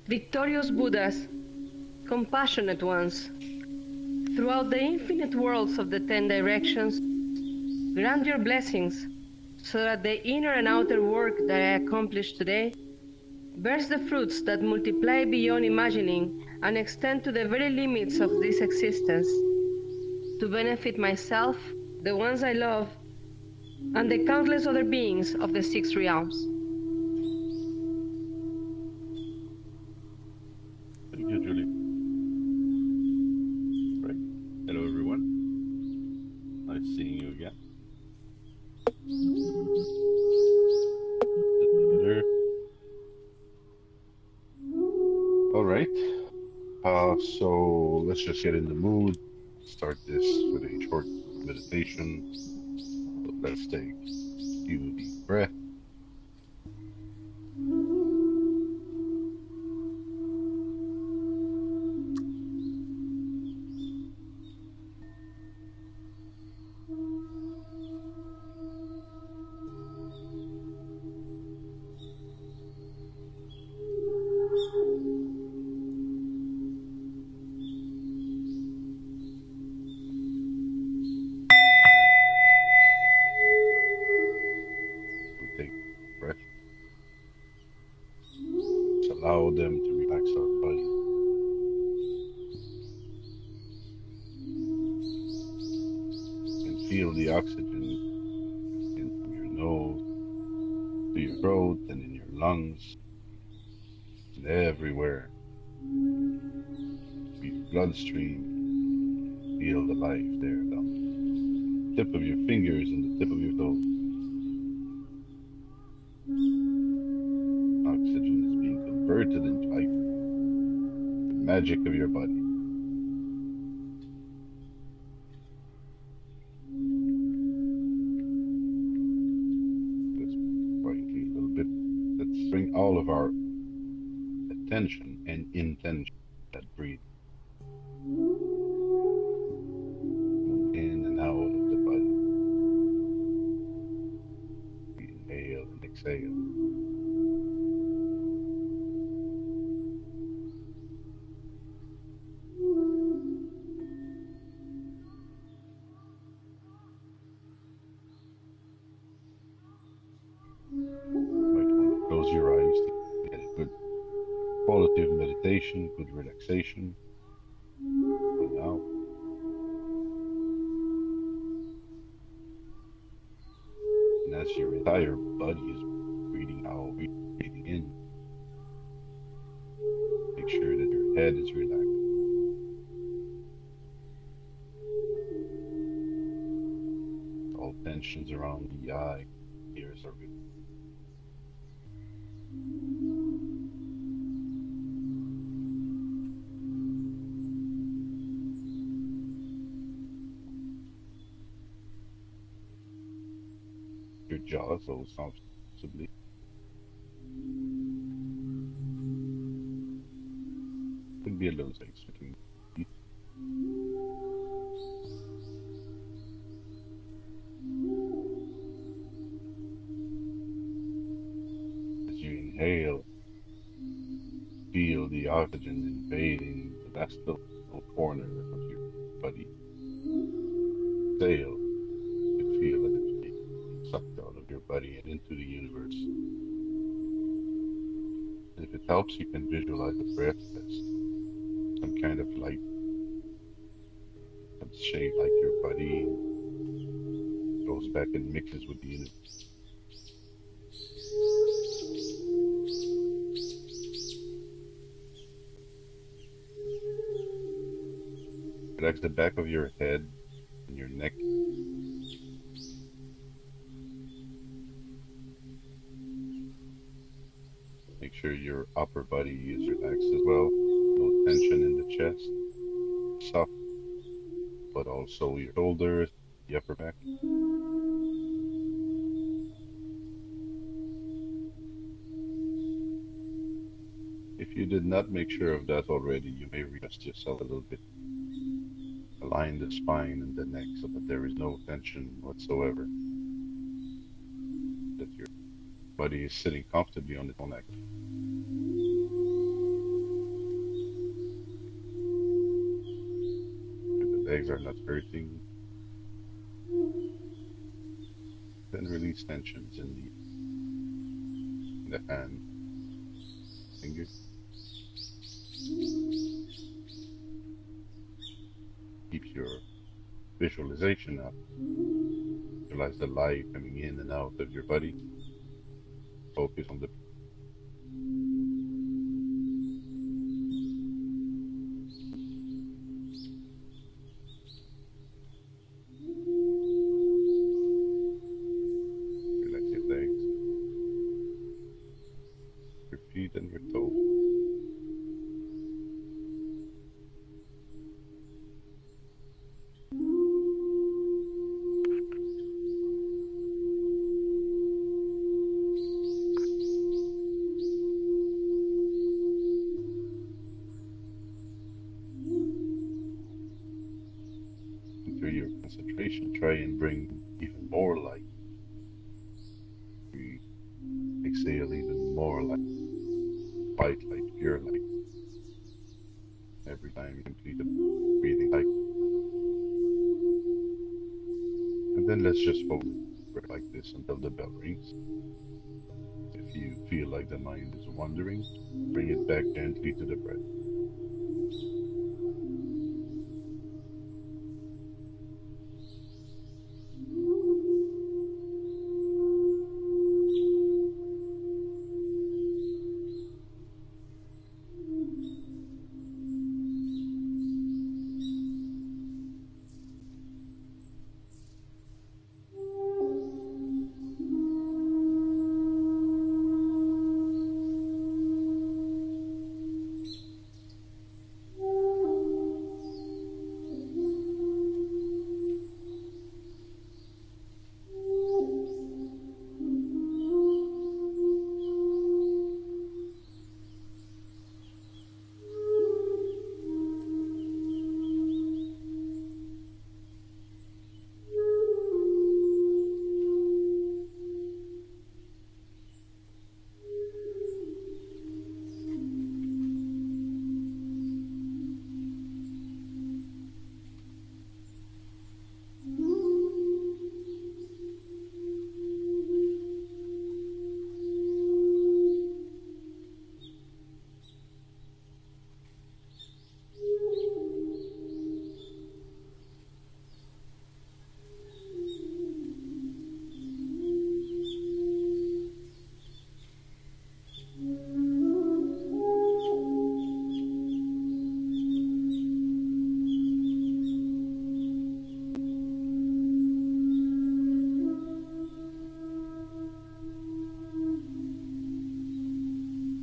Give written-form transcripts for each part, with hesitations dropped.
Victorious Buddhas, compassionate ones, throughout the infinite worlds of the 10 directions, grant your blessings so that the inner and outer work that I accomplish today bears the fruits that multiply beyond imagining and extend to the very limits of this existence, to benefit myself, the ones I love, and the countless other beings of the six realms. Thank you, Julie. Right. Hello, everyone. Nice seeing you again. Better. All right. So let's just get in the mood. Start this with a short meditation. So let's take a few deep breaths. We take breath. Just allow them to relax our body and feel the oxygen in from your nose to your throat and in your lungs and everywhere. Your bloodstream, feel the life there down the tip of your fingers and the tip of your toes. Oxygen is being converted into life, the magic of your body. Let's quietly a little bit. Let's bring all of our attention and intention to that breathing. Move in and out of the body. We inhale and exhale. You might want to close your eyes to get a good quality of meditation, good relaxation. For now, and as your entire body is breathing out, breathing in, make sure that your head is relaxed. All tensions around the eye, ears are relaxed. Your jaws also possibly. Could be a little space between teeth. As you inhale, feel the oxygen invading the last little corner of your body. Exhale, you can feel that it's being sucked out of your body and into the universe. And if it helps, you can visualize the breath as some kind of light, some shape like your body goes back and mixes with the universe. Relax the back of your head and your neck. Make sure your upper body is relaxed as well. No tension in the chest, soft, but also your shoulders, the upper back. If you did not make sure of that already, you may readjust yourself a little bit. Align the spine and the neck so that there is no tension whatsoever. That your body is sitting comfortably on its own neck. Legs are not hurting. Then release tensions in the hand, fingers. Keep your visualization up. Visualize the light coming in and out of your body. Focus on the relax your legs, your feet, and your toes. Into your concentration, try and bring even more light. You exhale even more light, white light, pure light. Every time you complete a breathing cycle. And then let's just focus like this until the bell rings. If you feel like the mind is wandering, bring it back gently to the breath.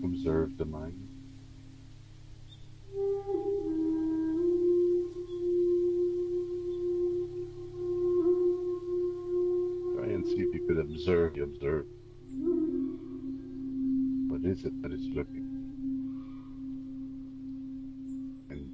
Observe the mind. Try and see if you could observe. What is it that is looking? And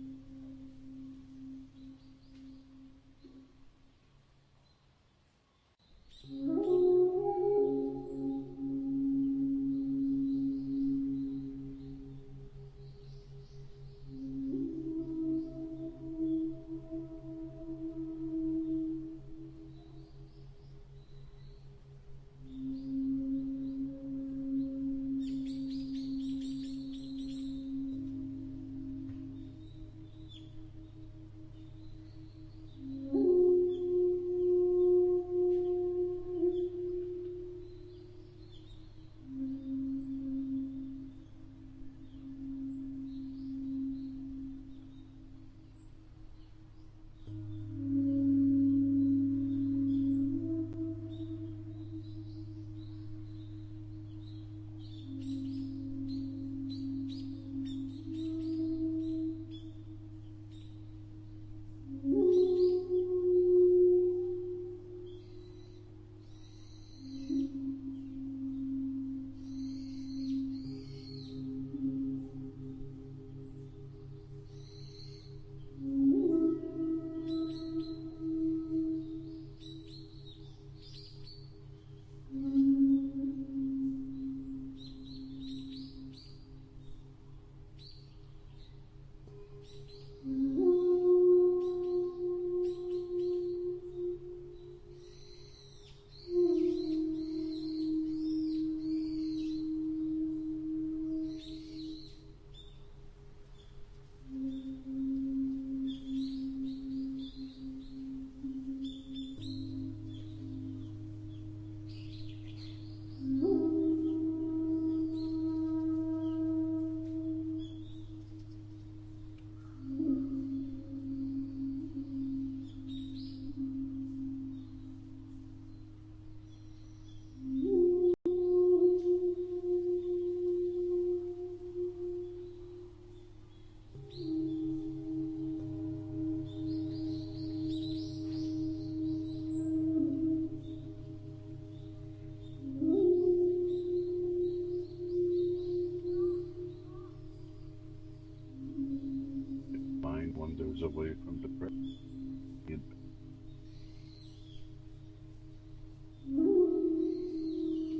away from the present.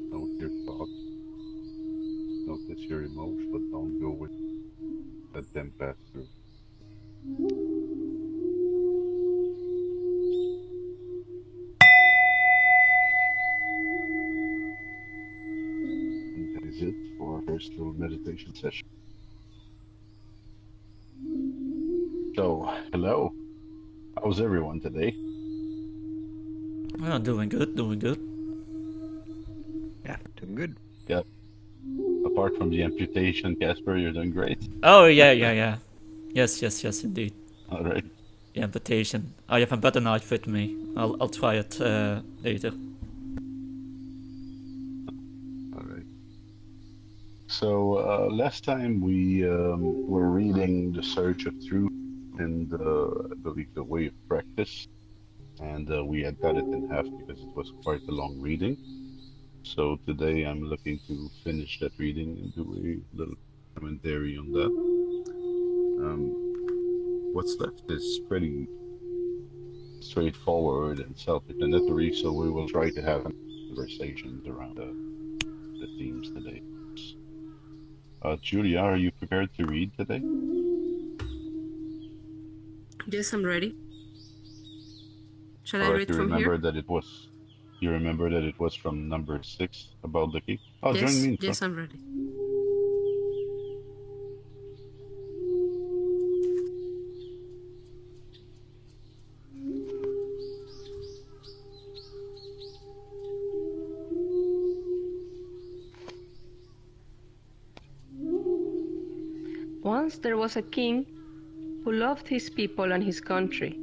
Note your thoughts, notice your emotions, but don't go with let them pass through. And that is it for our first little meditation session. So, hello. How's everyone today? Oh, doing good, doing good. Yeah, doing good. Yeah. Apart from the amputation, Casper, you're doing great. Oh, yeah. Yes, indeed. All right. The invitation. I have a better knife with me. I'll try it later. All right. So last time we were reading The Search of Truth and I believe The Way of Practice, and we had cut it in half because it was quite a long reading. So today I'm looking to finish that reading and do a little commentary on that. What's left is pretty straightforward and self-explanatory, so we will try to have conversations around the themes today. Julia, are you prepared to read today? Yes, I'm ready. Shall I Or read if you from remember here? that it was, you remember that it was from number 6 about the key. Oh, join Yes, me in front. yes, I'm ready. Once there was a king who loved his people and his country,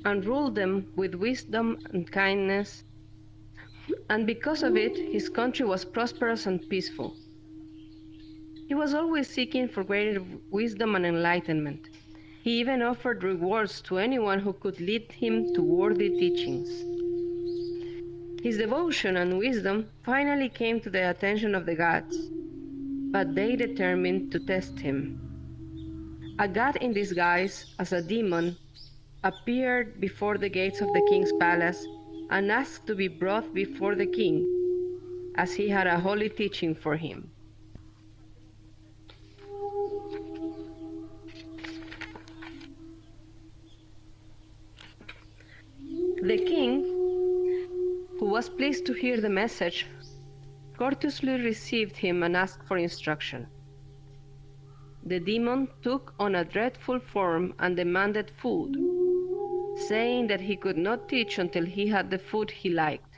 and ruled them with wisdom and kindness, and because of it, his country was prosperous and peaceful. He was always seeking for greater wisdom and enlightenment. He even offered rewards to anyone who could lead him to worthy teachings. His devotion and wisdom finally came to the attention of the gods, but they determined to test him. A god in disguise as a demon appeared before the gates of the king's palace and asked to be brought before the king, as he had a holy teaching for him. The king, who was pleased to hear the message, courteously received him and asked for instruction. The demon took on a dreadful form and demanded food, saying that he could not teach until he had the food he liked.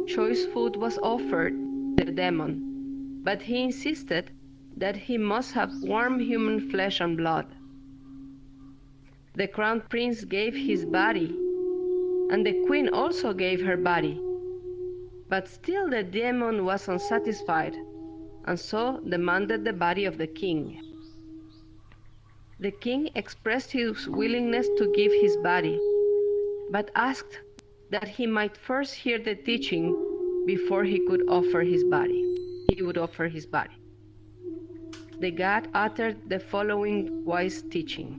Choice food was offered the demon, but he insisted that he must have warm human flesh and blood. The crown prince gave his body, and the queen also gave her body. But still the demon was unsatisfied, and so demanded the body of the king. The king expressed his willingness to give his body, but asked that he might first hear the teaching before he could offer his body. He would offer his body. The god uttered the following wise teaching.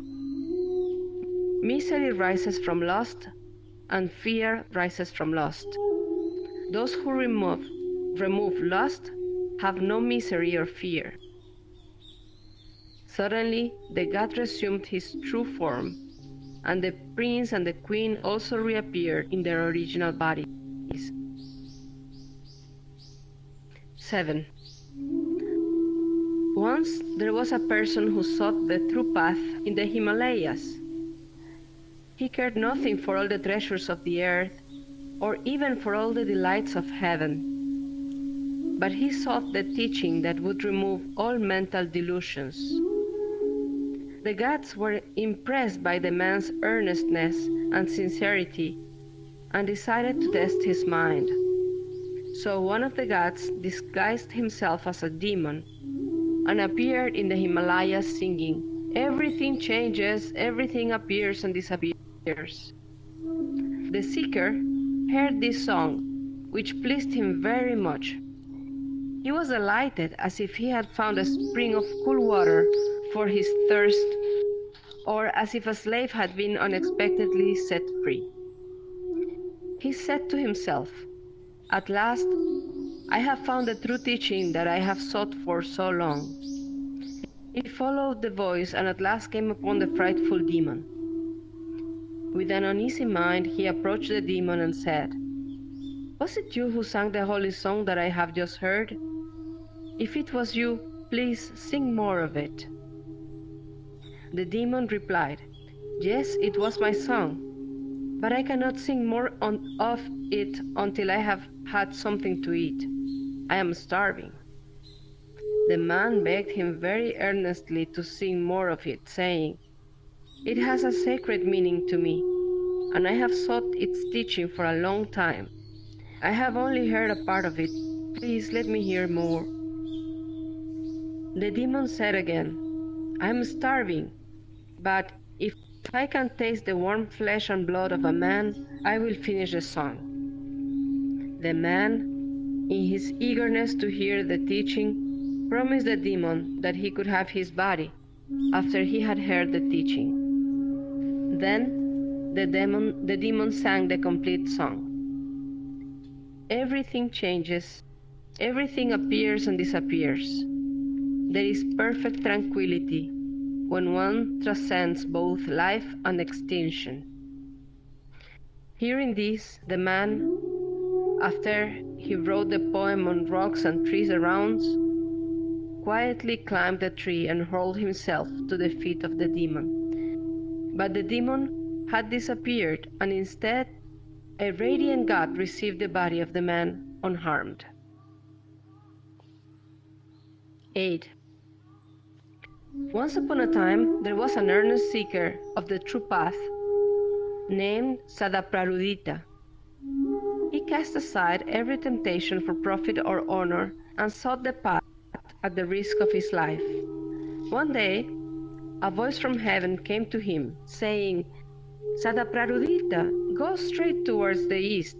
Misery rises from lust, and fear rises from lust. Those who remove lust have no misery or fear. Suddenly, the god resumed his true form, and the prince and the queen also reappeared in their original bodies. 7. Once there was a person who sought the true path in the Himalayas. He cared nothing for all the treasures of the earth, or even for all the delights of heaven. But he sought the teaching that would remove all mental delusions. The gods were impressed by the man's earnestness and sincerity, and decided to test his mind. So one of the gods disguised himself as a demon, and appeared in the Himalayas singing, "Everything changes, everything appears and disappears." The seeker heard this song, which pleased him very much. He was delighted, as if he had found a spring of cool water for his thirst, or as if a slave had been unexpectedly set free. He said to himself, "At last, I have found the true teaching that I have sought for so long." He followed the voice and at last came upon the frightful demon. With an uneasy mind, he approached the demon and said, "Was it you who sang the holy song that I have just heard? If it was you, please sing more of it." The demon replied, "Yes, it was my song, but I cannot sing more of it until I have had something to eat. I am starving." The man begged him very earnestly to sing more of it, saying, "It has a sacred meaning to me, and I have sought its teaching for a long time. I have only heard a part of it. Please let me hear more." The demon said again, "I am starving, but if I can taste the warm flesh and blood of a man, I will finish the song." The man, in his eagerness to hear the teaching, promised the demon that he could have his body after he had heard the teaching. Then the demon sang the complete song. Everything changes, everything appears and disappears. There is perfect tranquility when one transcends both life and extinction. Hearing this, the man, after he wrote the poem on rocks and trees around, quietly climbed the tree and hurled himself to the feet of the demon. But the demon had disappeared, and instead, a radiant God received the body of the man unharmed. 8. Once upon a time, there was an earnest seeker of the true path named Sadaprarudita. He cast aside every temptation for profit or honor and sought the path at the risk of his life. One day, a voice from heaven came to him, saying, "Sadaprarudita, go straight towards the east.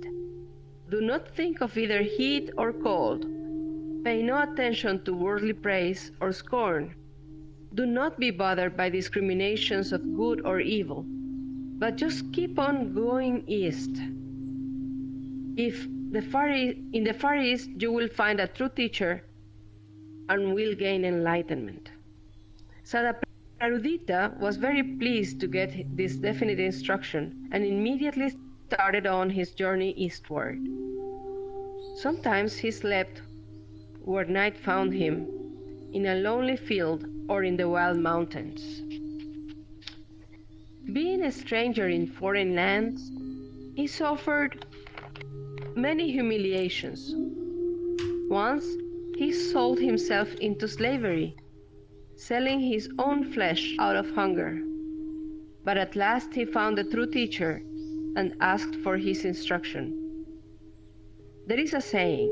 Do not think of either heat or cold. Pay no attention to worldly praise or scorn. Do not be bothered by discriminations of good or evil, but just keep on going east. In the Far East, you will find a true teacher and will gain enlightenment." Sadaprarudita was very pleased to get this definite instruction and immediately started on his journey eastward. Sometimes he slept where night found him, in a lonely field or in the wild mountains. Being a stranger in foreign lands, he suffered many humiliations. Once, he sold himself into slavery, selling his own flesh out of hunger. But at last he found the true teacher and asked for his instruction. There is a saying,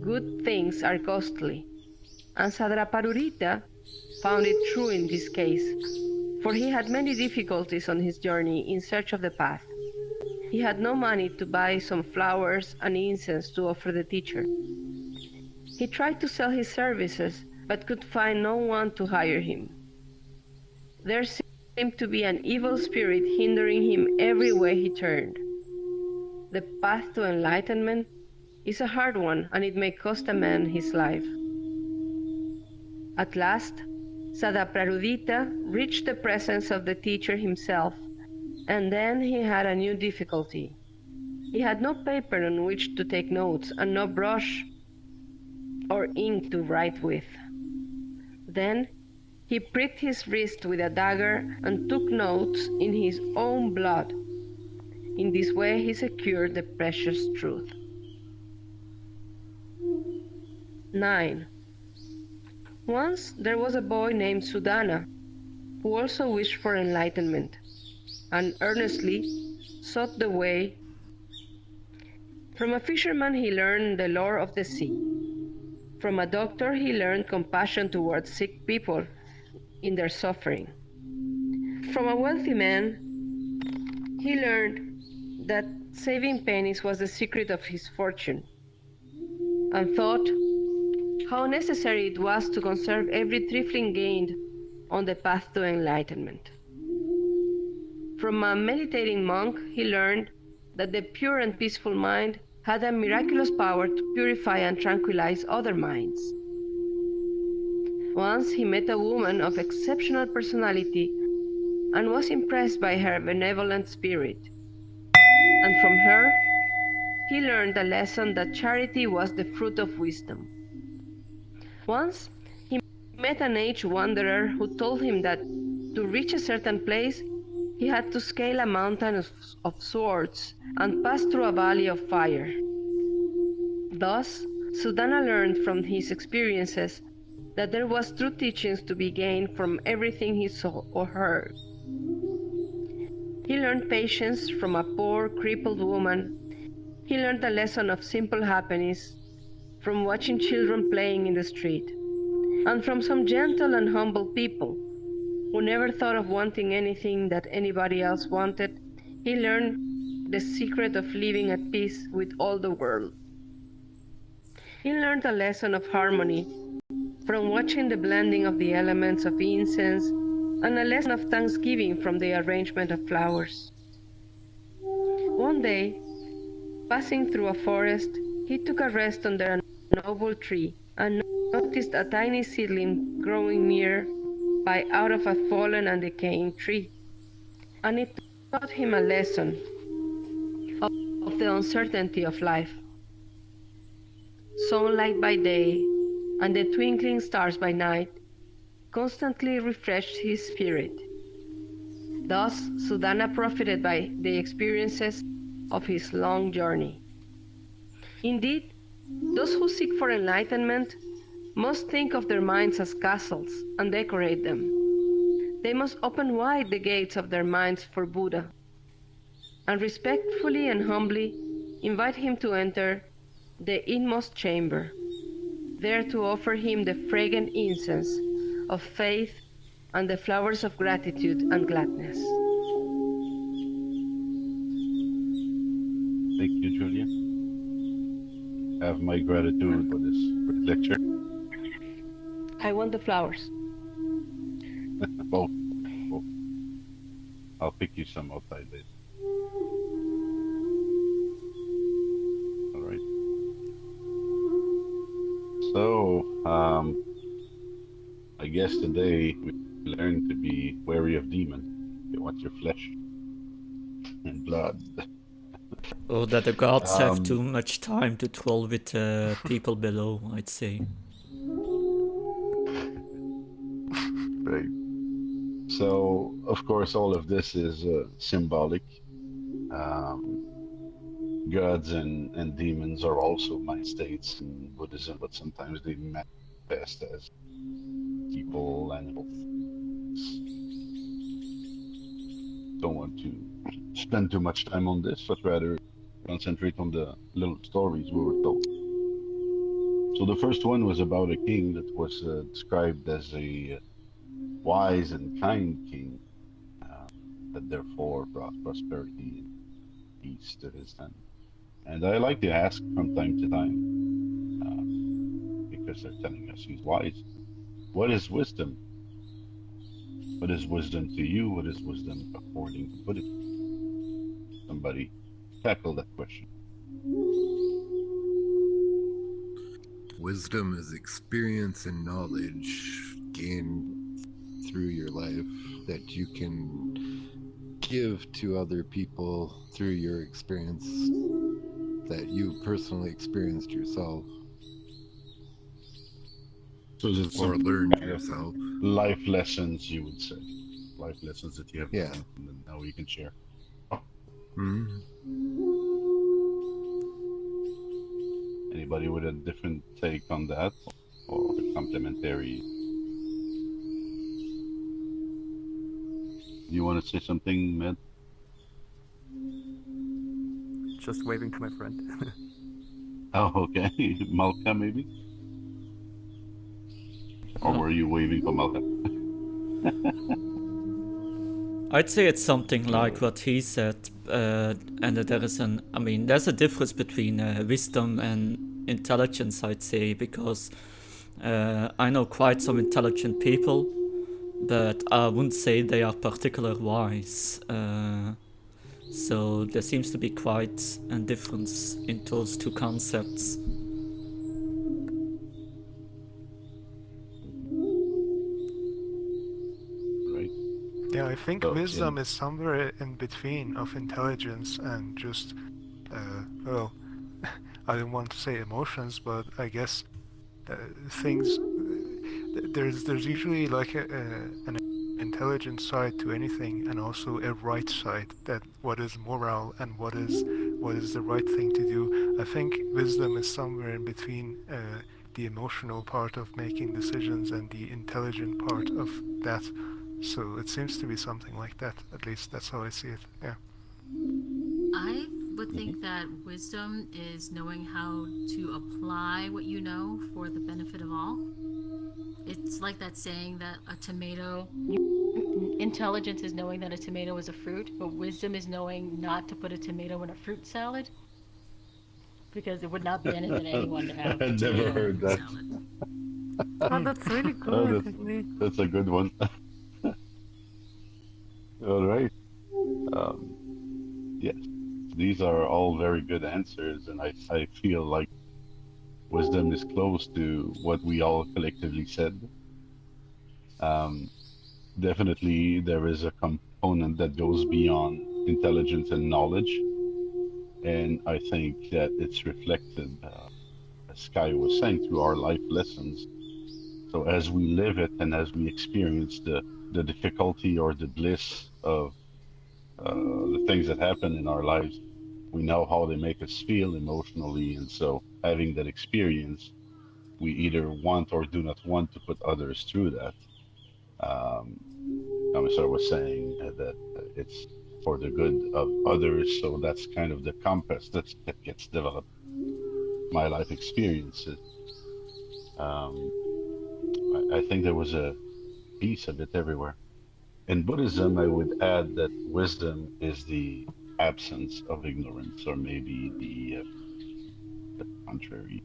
"Good things are costly," and Sadaprarudita found it true in this case, for he had many difficulties on his journey in search of the path. He had no money to buy some flowers and incense to offer the teacher. He tried to sell his services, but could find no one to hire him. There seemed to be an evil spirit hindering him every way he turned. The path to enlightenment is a hard one, and it may cost a man his life. At last, Sadaprarudita reached the presence of the teacher himself, and then he had a new difficulty. He had no paper on which to take notes and no brush or ink to write with. Then he pricked his wrist with a dagger and took notes in his own blood. In this way he secured the precious truth. 9. Once there was a boy named Sudana, who also wished for enlightenment, and earnestly sought the way. From a fisherman he learned the lore of the sea. From a doctor he learned compassion towards sick people in their suffering. From a wealthy man he learned that saving pennies was the secret of his fortune, and thought how necessary it was to conserve every trifling gained on the path to enlightenment. From a meditating monk, he learned that the pure and peaceful mind had a miraculous power to purify and tranquilize other minds. Once he met a woman of exceptional personality and was impressed by her benevolent spirit. And from her, he learned a lesson that charity was the fruit of wisdom. Once, he met an aged wanderer who told him that to reach a certain place, he had to scale a mountain of swords and pass through a valley of fire. Thus, Sudana learned from his experiences that there was true teachings to be gained from everything he saw or heard. He learned patience from a poor, crippled woman. He learned a lesson of simple happiness from watching children playing in the street, and from some gentle and humble people who never thought of wanting anything that anybody else wanted. He learned the secret of living at peace with all the world. He learned a lesson of harmony from watching the blending of the elements of incense, and a lesson of thanksgiving from the arrangement of flowers. One day, passing through a forest, he took a rest under a noble tree and noticed a tiny seedling growing near by out of a fallen and decaying tree. And it taught him a lesson of the uncertainty of life. Sunlight by day and the twinkling stars by night constantly refreshed his spirit. Thus, Sudana profited by the experiences of his long journey. Indeed, those who seek for enlightenment must think of their minds as castles and decorate them. They must open wide the gates of their minds for Buddha, and respectfully and humbly invite him to enter the inmost chamber, there to offer him the fragrant incense of faith and the flowers of gratitude and gladness. Thank you, Julia. Have my gratitude for this great lecture. I want the flowers. Both. Both. I'll pick you some outside later. All right. So, I guess today we learn to be wary of demons. You want your flesh and blood. Or that the gods have Um, too much time to troll with people below, I'd say. Right. So, of course, all of this is symbolic. Gods and demons are also mind states in Buddhism, but sometimes they manifest as people, animals. Don't want to spend too much time on this, but rather concentrate on the little stories we were told. So the first one was about a king that was described as a wise and kind king, that therefore brought prosperity and peace to his land. And I like to ask from time to time, because they're telling us he's wise, what is wisdom? What is wisdom to you? What is wisdom according to Buddhism? Somebody tackle that question. Wisdom is experience and knowledge gained through your life that you can give to other people through your experience that you personally experienced yourself. So is it Or some learned kind of yourself. life lessons, you would say? Life lessons that you have Yeah. learned and now you can share. Mhm. Anybody with a different take on that or complementary? You want to say something, Med? Just waving to my friend. Oh, okay. Malka, maybe? Or were you waving for Malka? I'd say it's something like what he said, and that there is there's a difference between wisdom and intelligence, I'd say, because I know quite some intelligent people, but I wouldn't say they are particular wise. So there seems to be quite a difference in those two concepts. Right. Yeah, I think So wisdom is somewhere in between of intelligence and just, well, I don't want to say emotions, but I guess things. There's usually like an intelligent side to anything, and also a right side. That what is moral and what is the right thing to do. I think wisdom is somewhere in between the emotional part of making decisions and the intelligent part of that. So it seems to be something like that. At least that's how I see it. Yeah. I would think that wisdom is knowing how to apply what you know for the benefit of all. It's like that saying that a tomato. Intelligence is knowing that a tomato is a fruit, but wisdom is knowing not to put a tomato in a fruit salad. Because it would not benefit anyone to have I'd never tomato in a heard fruit that. salad. Oh, that's really Oh, good, actually. that's a good one. All right. Yes, these are all very good answers, and I feel like wisdom is close to what we all collectively said. Um, Definitely, there is a component that goes beyond intelligence and knowledge, and I think that it's reflected, as Sky was saying, through our life lessons. So as we live it and as we experience the difficulty or the bliss of the things that happen in our lives, we know how they make us feel emotionally. And so having that experience, we either want or do not want to put others through that. Um, Commissar was saying that it's for the good of others. So that's kind of the compass that gets developed. My life experiences. Um, I think there was a piece of it everywhere. In Buddhism, I would add that wisdom is the absence of ignorance, or maybe the contrary,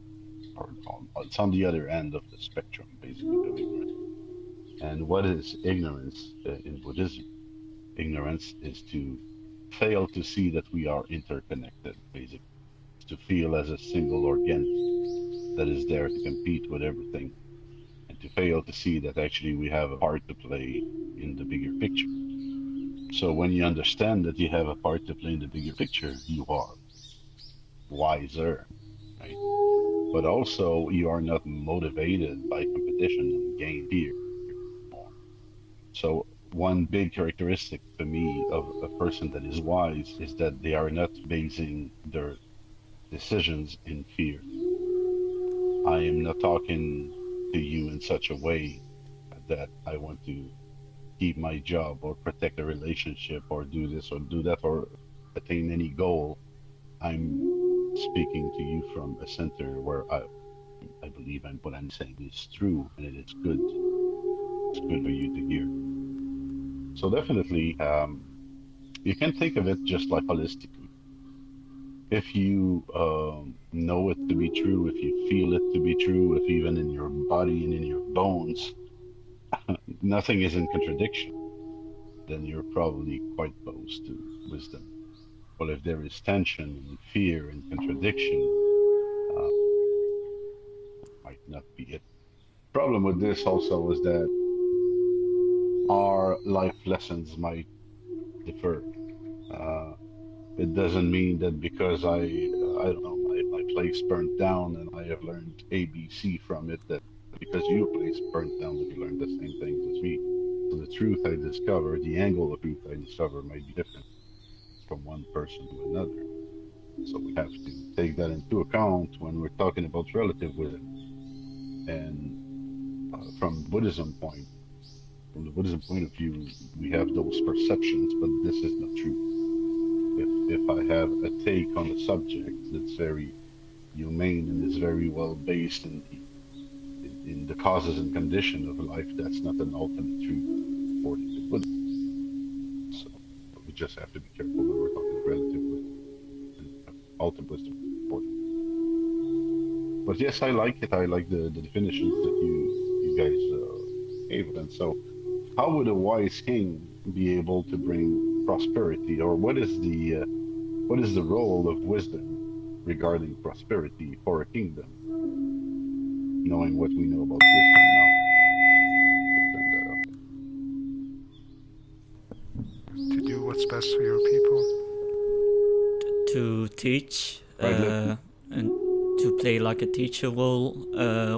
or it's on the other end of the spectrum, basically, of ignorance. And what is ignorance in Buddhism? Ignorance is to fail to see that we are interconnected, basically, to feel as a single organism that is there to compete with everything, and to fail to see that actually we have a part to play in the bigger picture. So when you understand that you have a part to play in the bigger picture, you are wiser, right? But also you are not motivated by competition and gain fear more. So one big characteristic for me of a person that is wise is that they are not basing their decisions in fear. I am not talking to you in such a way that I want to keep my job or protect a relationship or do this or do that or attain any goal. I'm speaking to you from a center where I believe what I'm saying is true and it is good. It's good for you to hear. So definitely, you can think of it just like holistically. If you know it to be true, if you feel it to be true, if even in your body and in your bones, nothing is in contradiction, then you're probably quite close to wisdom. But if there is tension and fear and contradiction, uh, might not be it. Problem with this also is that our life lessons might differ. Uh, it doesn't mean that because I don't know, my place burnt down and I have learned ABC from it, that because your place burnt down that you learned the same things as me. So the truth I discover, the angle of truth I discover might be different from one person to another. So we have to take that into account when we're talking about relative wisdom. And from the Buddhism point of view, we have those perceptions, but this is not true. If I have a take on the subject that's very humane and is very well based in the causes and condition of life, that's not an ultimate truth according to Buddhism. So we just have to be careful when we're talking of relative wisdom and ultimate wisdom. But yes, I like it. I like the definitions that you guys gave, and so how would a wise king be able to bring prosperity, or what is the role of wisdom regarding prosperity for a kingdom? Knowing what we know about wisdom now, to turn that up. To do what's best for your people. To teach Right, and to play like a teacher role,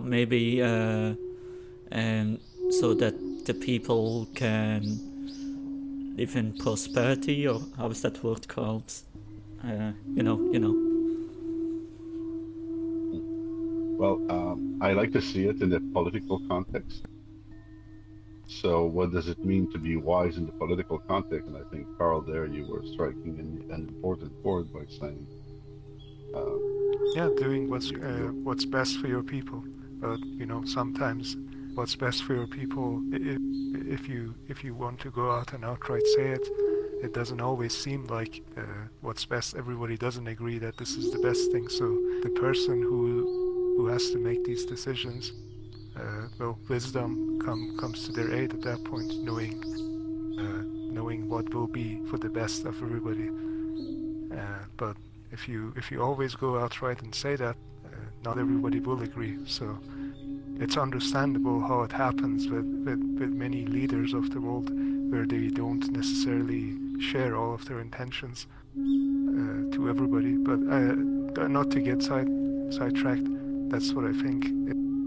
maybe, and so that the people can live in prosperity, or how is that word called? You know. Well, I like to see it in the political context. So, what does it mean to be wise in the political context? And I think, Carl, there you were striking an important chord by saying, Yeah, doing what's best for your people. But sometimes what's best for your people, if you want to go out and outright say it, it doesn't always seem like what's best. Everybody doesn't agree that this is the best thing. So the person who has to make these decisions, wisdom comes to their aid at that point, knowing what will be for the best of everybody. But if you always go outright and say that, not everybody will agree. So it's understandable how it happens with many leaders of the world, where they don't necessarily share all of their intentions to everybody. But not to get sidetracked, that's what I think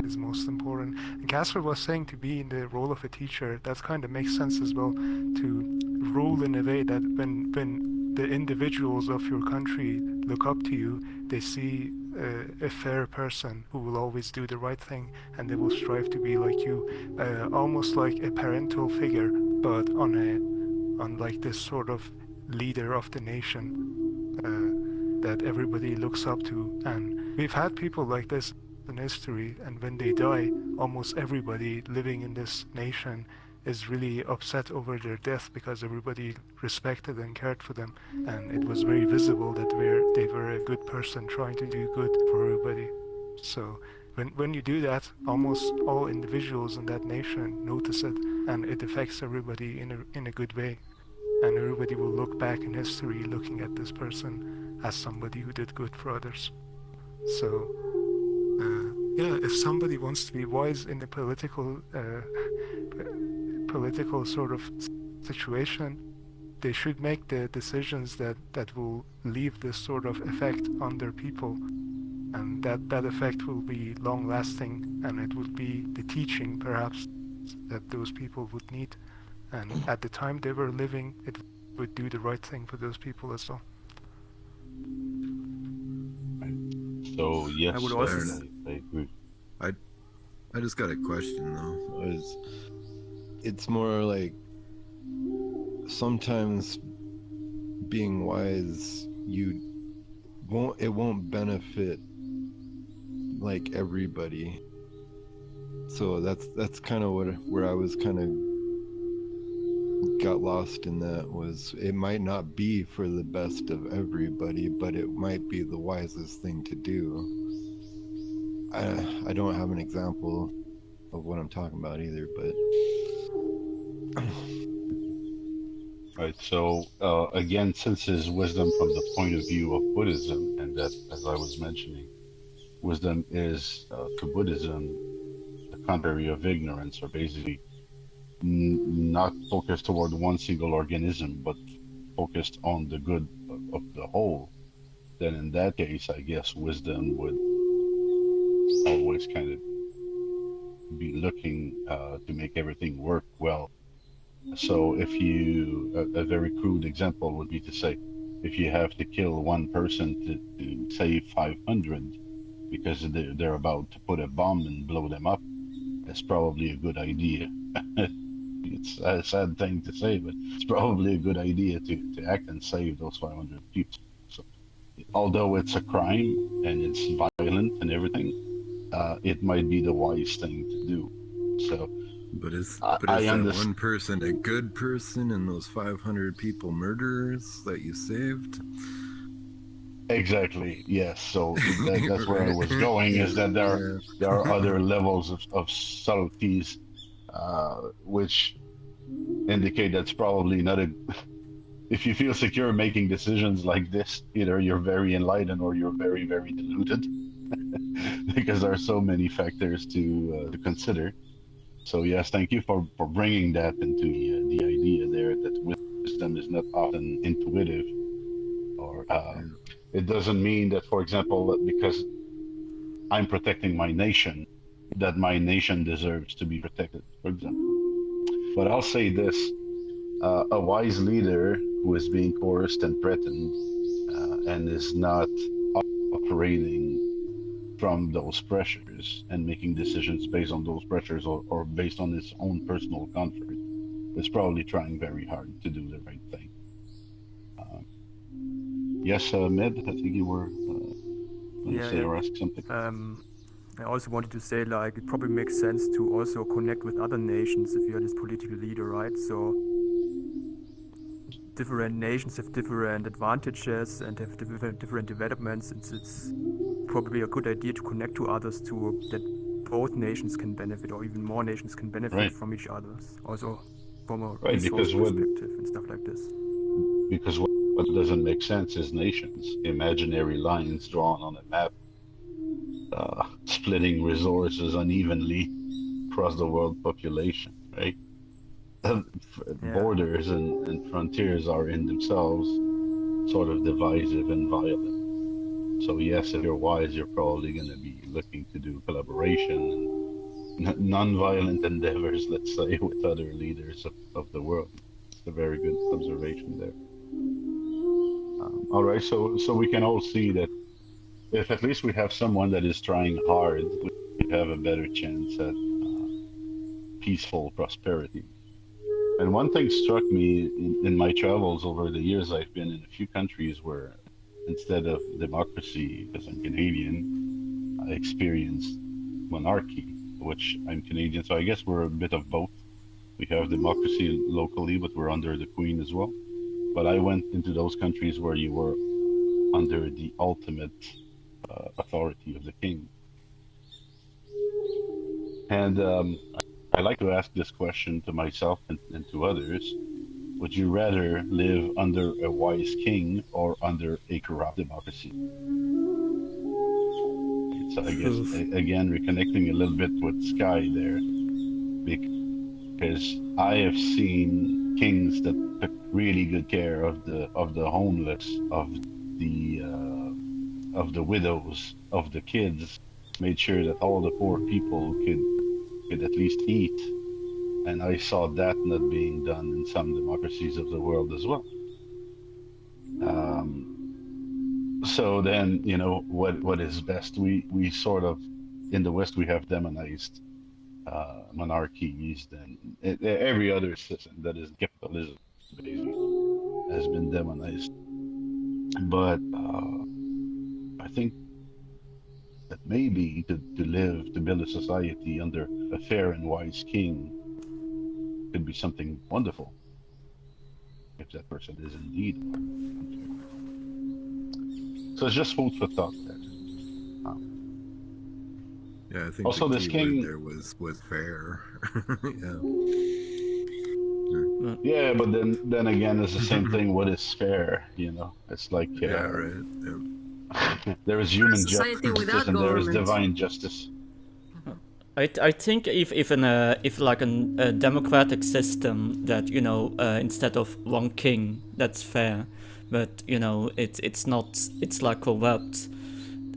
is most important. And Casper was saying to be in the role of a teacher. That kind of makes sense as well, to rule in a way that when the individuals of your country look up to you, they see a fair person who will always do the right thing, and they will strive to be like you, almost like a parental figure, but on like this sort of leader of the nation that everybody looks up to. And we've had people like this in history, and when they die, almost everybody living in this nation is really upset over their death, because everybody respected and cared for them, and it was very visible that they were a good person trying to do good for everybody. So when you do that, almost all individuals in that nation notice it, and it affects everybody in a good way, and everybody will look back in history looking at this person as somebody who did good for others. So yeah, if somebody wants to be wise in a political sort of situation, they should make the decisions that will leave this sort of effect on their people, and that effect will be long lasting, and it would be the teaching perhaps that those people would need, and at the time they were living, it would do the right thing for those people as well. so yes, I would also I agree. I just got a question though. It's more like sometimes being wise, it won't benefit like everybody. So that's kind of where I was kind of got lost in. That was, it might not be for the best of everybody, but it might be the wisest thing to do. I don't have an example of what I'm talking about either, but Right. So again, since is wisdom from the point of view of Buddhism, and that, as I was mentioning, wisdom is to Buddhism the contrary of ignorance, or basically not focused toward one single organism, but focused on the good of the whole. Then in that case, I guess wisdom would always kind of be looking to make everything work well. So if a very crude example would be to say, if you have to kill one person to save 500 because they're about to put a bomb and blow them up, that's probably a good idea. It's a sad thing to say, but it's probably a good idea to act and save those 500 people. So, although it's a crime and it's violent and everything, it might be the wise thing to do. So, But is I that understand. one person a good person and those 500 people murderers that you saved? Exactly. Yes. So that's where I was going. Is that there are other levels of subtleties, which indicate that's probably not a. If you feel secure making decisions like this, either you're very enlightened or you're very, very deluded, because there are so many factors to consider. So yes, thank you for bringing that into the idea there that wisdom is not often intuitive, or it doesn't mean that, for example, because I'm protecting my nation, that my nation deserves to be protected, for example. But I'll say this: a wise leader who is being coerced and threatened and is not operating from those pressures and making decisions based on those pressures or based on his own personal comfort is probably trying very hard to do the right thing. Yes, Med, I think you were going to say or ask something. I also wanted to say, like, it probably makes sense to also connect with other nations if you're this political leader, right? So different nations have different advantages and have different developments. It's probably a good idea to connect to others to that both nations can benefit, or even more nations can benefit Right. from each other. Also from a Right, resource because what perspective and stuff like this. because what doesn't make sense is nations, imaginary lines drawn on a map, splitting resources unevenly across the world population, right? Borders and frontiers are in themselves sort of divisive and violent. So yes, if you're wise, you're probably going to be looking to do collaboration and non-violent endeavors, let's say, with other leaders of the world. It's a very good observation there. All right, so we can all see that if at least we have someone that is trying hard, we have a better chance at peaceful prosperity. And one thing struck me in my travels over the years. I've been in a few countries where instead of democracy, because I'm Canadian, I experienced monarchy, which I'm Canadian, so I guess we're a bit of both. We have democracy locally, but we're under the Queen as well. But I went into those countries where you were under the ultimate authority of the king. And I like to ask this question to myself and to others. Would you rather live under a wise king or under a corrupt democracy? So I guess again reconnecting a little bit with Sky there, because I have seen kings that took really good care of the homeless, of the widows, of the kids, made sure that all the poor people could at least eat. And I saw that not being done in some democracies of the world as well. So then, what is best? We sort of, in the West, we have demonized monarchies. Then every other system that is capitalism, basically, has been demonized. But I think that maybe to build a society under a fair and wise king could be something wonderful, if that person is indeed unfair. So it's just food for thought there. Yeah, I think Also, the this key word king there was fair. Yeah, but then again, it's the same thing. What is fair? It's like Yeah, right. Yep. there is human Society justice without and there is government. divine justice. I think if like a democratic system that instead of one king, that's fair, but it's like corrupt.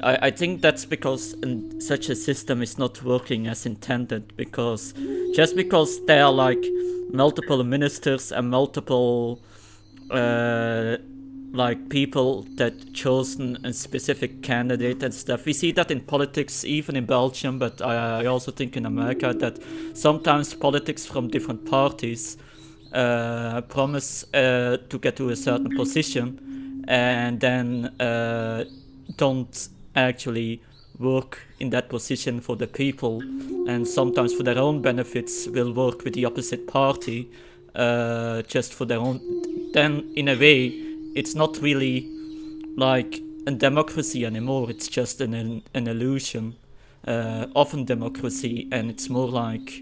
I think that's because such a system is not working as intended, because just because there are like multiple ministers and multiple like people that chosen a specific candidate and stuff. We see that in politics, even in Belgium, but I also think in America that sometimes politics from different parties promise to get to a certain position and then don't actually work in that position for the people, and sometimes for their own benefits will work with the opposite party just for their own. Then in a way it's not really like a democracy anymore, it's just an illusion of a democracy, and it's more like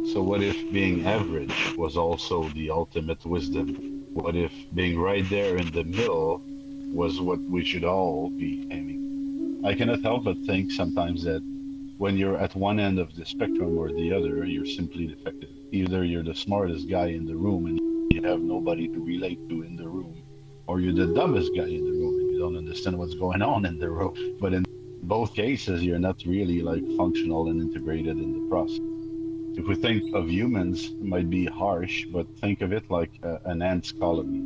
So what if being average was also the ultimate wisdom? What if being right there in the middle was what we should all be aiming? I cannot help but think sometimes that when you're at one end of the spectrum or the other, you're simply defective. Either you're the smartest guy in the room and you have nobody to relate to in the room, or you're the dumbest guy in the room and you don't understand what's going on in the room. But in both cases, you're not really like functional and integrated in the process. If we think of humans, it might be harsh, but think of it like an ant's colony,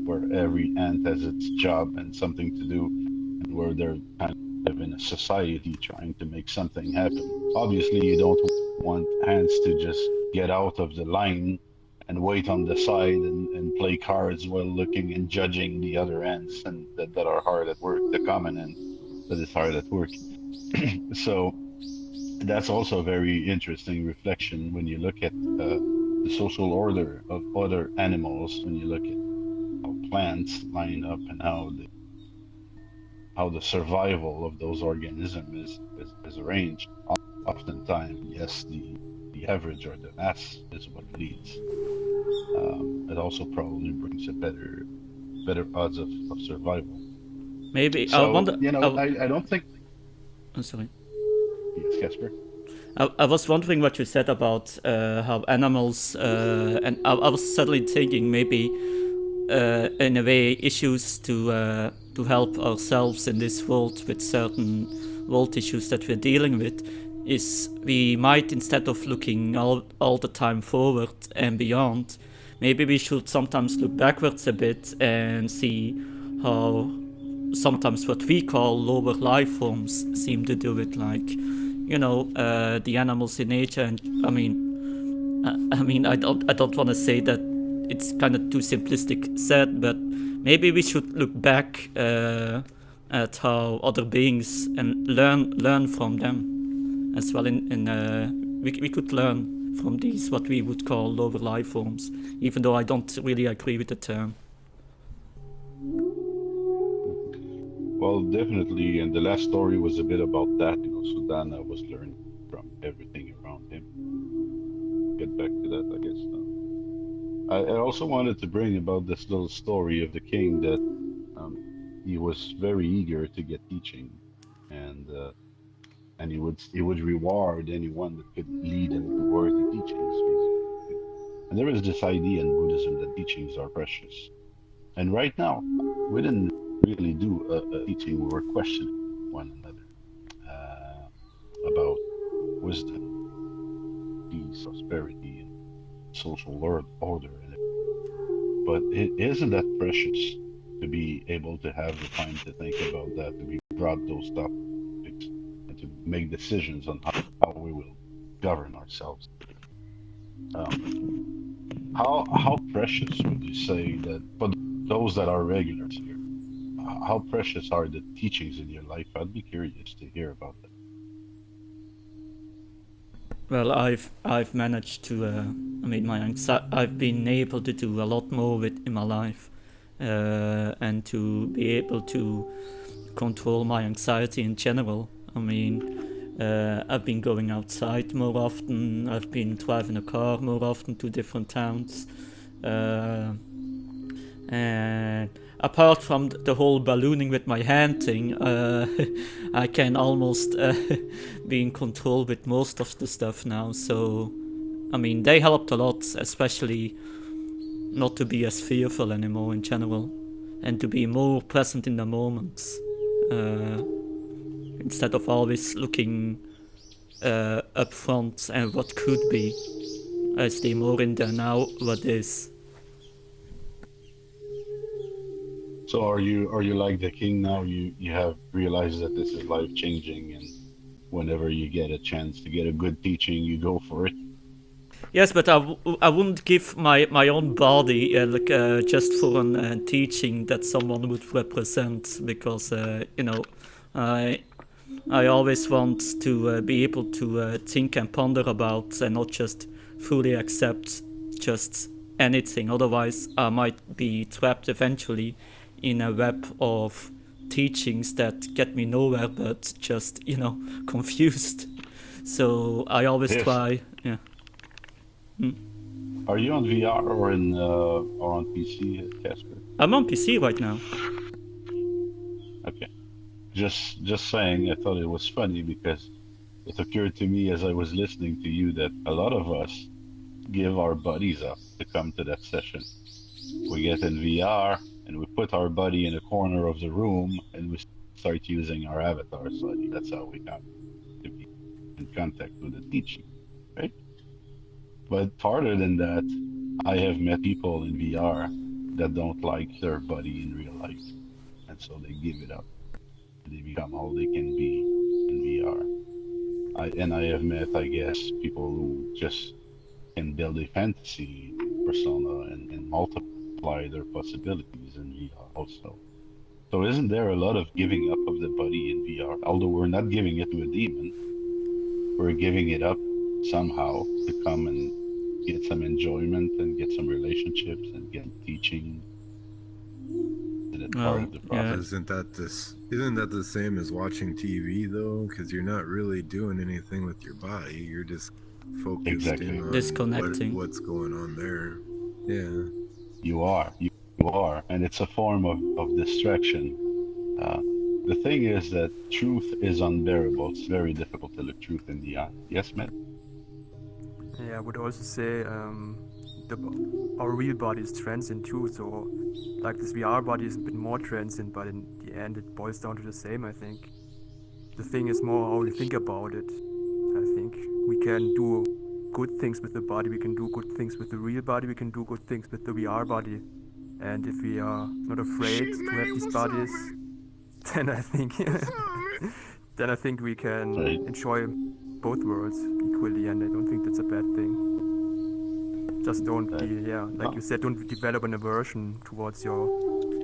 where every ant has its job and something to do, and where they're kind of in a society trying to make something happen. Obviously, you don't want ants to just get out of the line and wait on the side and play cards while looking and judging the other ants and that are hard at work, the common ant that is hard at work. So that's also a very interesting reflection when you look at the social order of other animals, when you look at how plants line up and how the survival of those organisms is arranged. Oftentimes, yes, the average or the mass is what leads. It also probably brings a better odds of survival. Maybe I So, wonder. I don't think. I'm sorry. Yes, Casper. I was wondering what you said about how animals, and I was suddenly thinking maybe, in a way, issues to help ourselves in this world with certain world issues that we're dealing with, is we might, instead of looking all the time forward and beyond, maybe we should sometimes look backwards a bit and see how sometimes what we call lower life forms seem to do it, like the animals in nature. And I don't want to say that it's kind of too simplistic said, but maybe we should look back at how other beings and learn from them as well. We could learn from these what we would call lower life forms, even though I don't really agree with the term. Well, definitely, and the last story was a bit about that. Sudana was learning from everything around him. Get back to that, I guess. I also wanted to bring about this little story of the king that he was very eager to get teaching, and he would reward anyone that could lead him to worthy teachings. And there is this idea in Buddhism that teachings are precious. And right now, we didn't really do a teaching. We were questioning one another about wisdom, peace, prosperity, and social order. But it isn't that precious to be able to have the time to think about that, to be brought those topics, and to make decisions on how we will govern ourselves. How precious would you say that for those that are regulars here? How precious are the teachings in your life? I'd be curious to hear about that. Well, I've managed to. I've been able to do a lot more with in my life, and to be able to control my anxiety in general. I've been going outside more often. I've been driving a car more often to different towns, and apart from the whole ballooning with my hand thing, I can almost be in control with most of the stuff now. So, they helped a lot, especially not to be as fearful anymore in general, and to be more present in the moments, instead of always looking up front and what could be. I stay more in the now, what is. So are you like the king now? You have realized that this is life changing, and whenever you get a chance to get a good teaching, you go for it. Yes, but I wouldn't give my own body just for a teaching that someone would represent, because I always want to be able to think and ponder about, and not just fully accept just anything. Otherwise, I might be trapped eventually in a web of teachings that get me nowhere, but just confused. So I always Yes. try. Yeah. Are you on VR or on PC, Casper? I'm on PC right now. Okay. Just saying, I thought it was funny because it occurred to me as I was listening to you that a lot of us give our buddies up to come to that session. We get in VR and we put our buddy in a corner of the room and we start using our avatar's buddy. That's how we come to be in contact with the teaching, right? But farther than that, I have met people in VR that don't like their buddy in real life, and so they give it up. They become all they can be in VR. I have met, I guess, people who just can build a fantasy persona and multiply their possibilities in VR also. So isn't there a lot of giving up of the body in VR? Although we're not giving it to a demon, we're giving it up somehow to come and get some enjoyment and get some relationships and get teaching. Isn't it part of the Yeah. process? Isn't that the same as watching TV though? Because you're not really doing anything with your body. You're just focused Exactly. in on Disconnecting. what's going on there. Yeah. You are, and it's a form of distraction. The thing is that truth is unbearable. It's very difficult to look truth in the eye. Yes, Matt? Yeah, I would also say our real body is transient too. So, like this VR body is a bit more transient, but in the end, it boils down to the same. I think the thing is more how we think about it. I think we can do good things with the body. We can do good things with the real body. We can do good things with the VR body. And if we are not afraid to have these bodies, then I think we can Right. enjoy both worlds equally, and I don't think that's a bad thing. Just don't like you said, don't develop an aversion towards your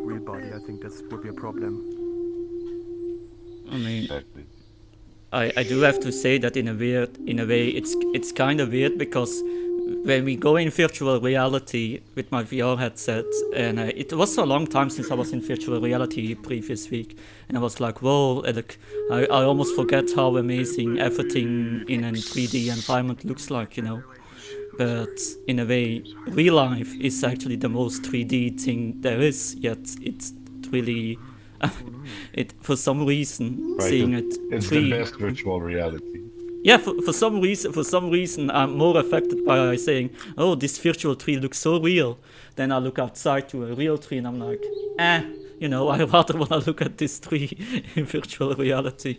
real body. I think that would be a problem. I mean, Exactly. I do have to say that in a way it's kind of weird because when we go in virtual reality with my VR headset, and it was a long time since I was in virtual reality previous week, and I was like, whoa, I almost forget how amazing everything in a 3D environment looks like, you know. But in a way, real life is actually the most 3D thing there is, yet it's really it for some reason Right. seeing it It's the best virtual reality. yeah, for some reason I'm more affected by saying, oh, this virtual tree looks so real. Then I look outside to a real tree and I'm like, you know, I rather want to look at this tree in virtual reality.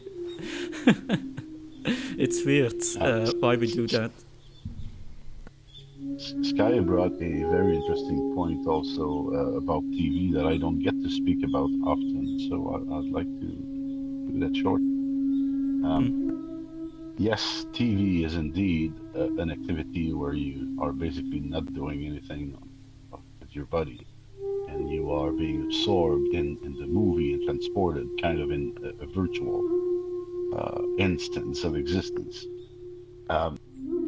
It's weird why we do that. Sky brought a very interesting point also about TV that I don't get to speak about often, so I'd like to do that short. Yes, TV is indeed an activity where you are basically not doing anything with your body, and you are being absorbed in the movie and transported kind of in a virtual instance of existence.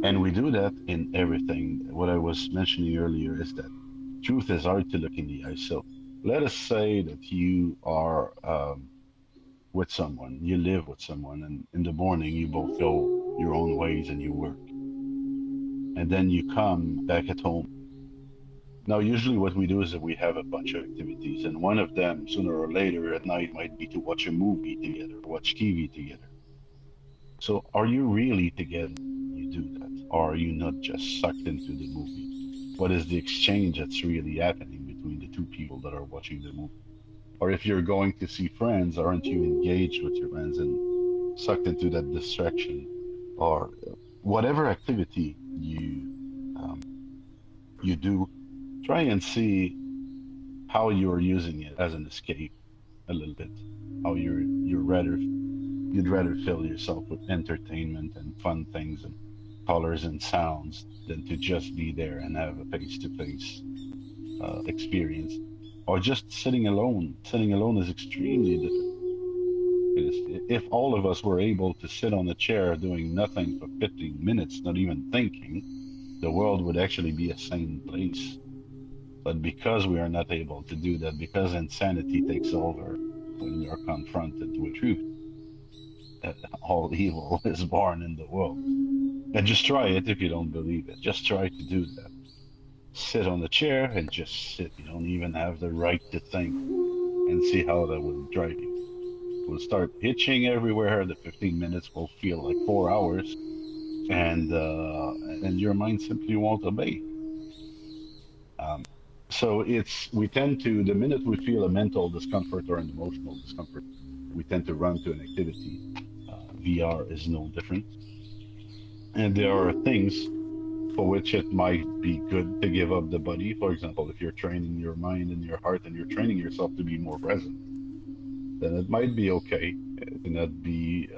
And we do that in everything. What I was mentioning earlier is that truth is hard to look in the eye. So let us say that you are with someone, you live with someone, and in the morning you both go your own ways and you work. And then you come back at home. Now, usually what we do is that we have a bunch of activities, and one of them, sooner or later at night, might be to watch a movie together, watch TV together. So are you really together when you do that? Or are you not just sucked into the movie? What is the exchange that's really happening between the two people that are watching the movie? Or if you're going to see friends, aren't you engaged with your friends and sucked into that distraction? Or whatever activity you do, try and see how you're using it as an escape a little bit. How you'd rather fill yourself with entertainment and fun things and colors and sounds than to just be there and have a face-to-face experience, or just sitting alone. Sitting alone is extremely difficult. If all of us were able to sit on a chair doing nothing for 15 minutes, not even thinking, the world would actually be a sane place. But because we are not able to do that, because insanity takes over when we are confronted with truth, that all evil is born in the world. And just try it if you don't believe it. Just try to do that. Sit on the chair and just sit. You don't even have the right to think, and see how that will drive you. It will start itching everywhere. The 15 minutes will feel like 4 hours, and your mind simply won't obey. Um, so we tend to, the minute we feel a mental discomfort or an emotional discomfort, we tend to run to an activity. VR is no different. And there are things for which it might be good to give up the body. For example, if you're training your mind and your heart and you're training yourself to be more present, then it might be okay to not be,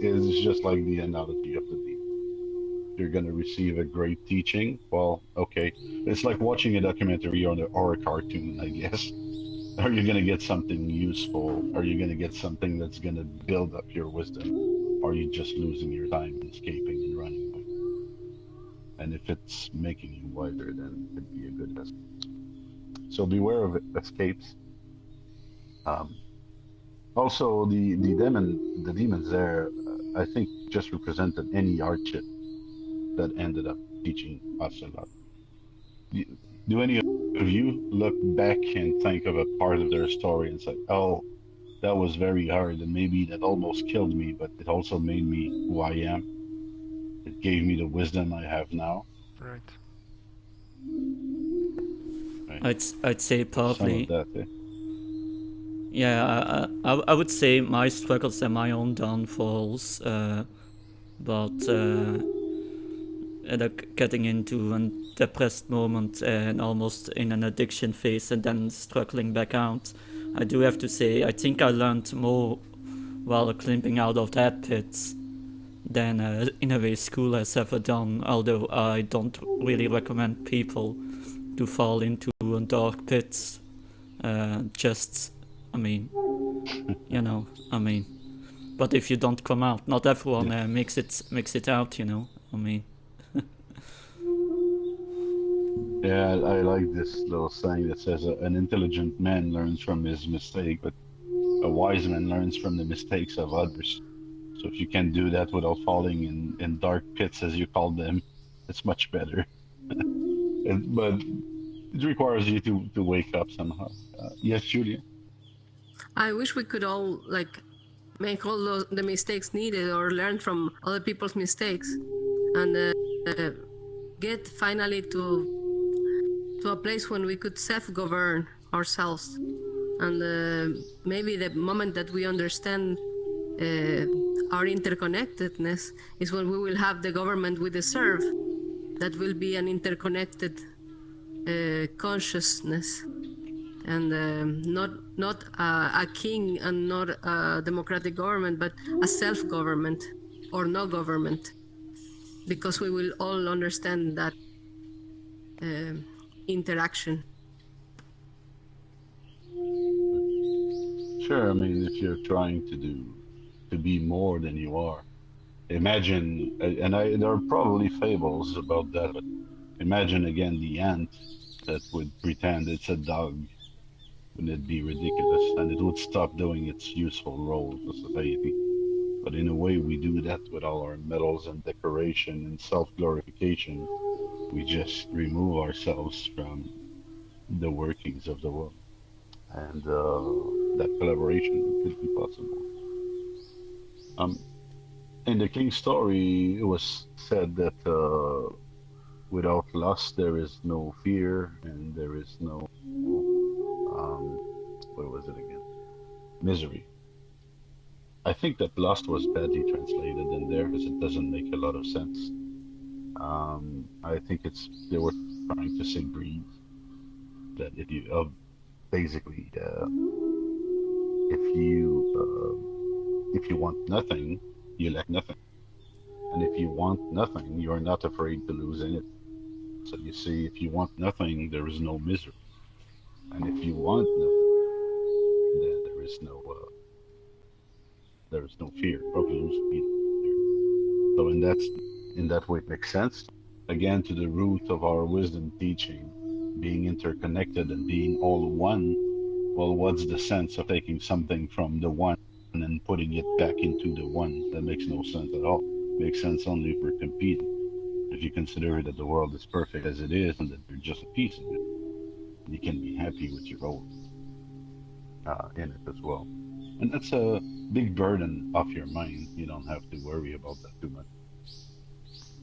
it's just like the analogy of the demon. You're going to receive a great teaching. Well, okay. It's like watching a documentary or a cartoon, I guess. Are you going to get something useful? Are you going to get something that's going to build up your wisdom? Or are you just losing your time and escaping and running away? And if it's making you wiser, then it'd be a good escape. So beware of escapes. Um, Also, the demons there, I think, just represented any hardship that ended up teaching us a lot. Do any of you look back and think of a part of their story and say, "Oh, that was very hard, and maybe that almost killed me, but it also made me who I am. It gave me the wisdom I have now." Right. Right? I'd say Some of partly. that. Yeah, I would say my struggles and my own downfalls, but getting into a depressed moment and almost in an addiction phase and then struggling back out. I do have to say, I think I learned more while climbing out of that pit than in a way school has ever done, although I don't really recommend people to fall into a dark pit. Just, I mean, I mean, but if you don't come out, not everyone makes it out, I mean. Yeah, I like this little saying that says an intelligent man learns from his mistake, but a wise man learns from the mistakes of others. So if you can do that without falling in dark pits, as you call them, it's much better. But it requires you to wake up somehow. Yes, Julia? I wish we could all make all the mistakes needed or learn from other people's mistakes and get finally to a place when we could self-govern ourselves. And maybe the moment that we understand our interconnectedness is when we will have the government we deserve. That will be an interconnected consciousness, and not a king and not a democratic government, but a self-government or no government, because we will all understand that interaction. Sure. I mean, if you're trying to be more than you are, imagine, there are probably fables about that, but imagine again the ant that would pretend it's a dog. Wouldn't it be ridiculous? And it would stop doing its useful role to society. But in a way, we do that with all our medals and decoration and self-glorification. We just remove ourselves from the workings of the world, and that collaboration could be possible. Um, in the King's story, it was said that without lust there is no fear, and there is no what was it again? Misery. I think that lust was badly translated in there, because it doesn't make a lot of sense. I think they were trying to say greed. That basically, if you want nothing, you lack nothing, and if you want nothing, you are not afraid to lose anything. So you see, if you want nothing, there is no misery, and if you want nothing, then there is no fear of losing either. So in that way, it makes sense. Again, to the root of our wisdom teaching, being interconnected and being all one. Well, what's the sense of taking something from the one and then putting it back into the one. That makes no sense at all. Makes sense only if we're competing. If you consider that the world is perfect as it is and that you're just a piece of it, you can be happy with your role in it as well. And that's a big burden off your mind. You don't have to worry about that too much.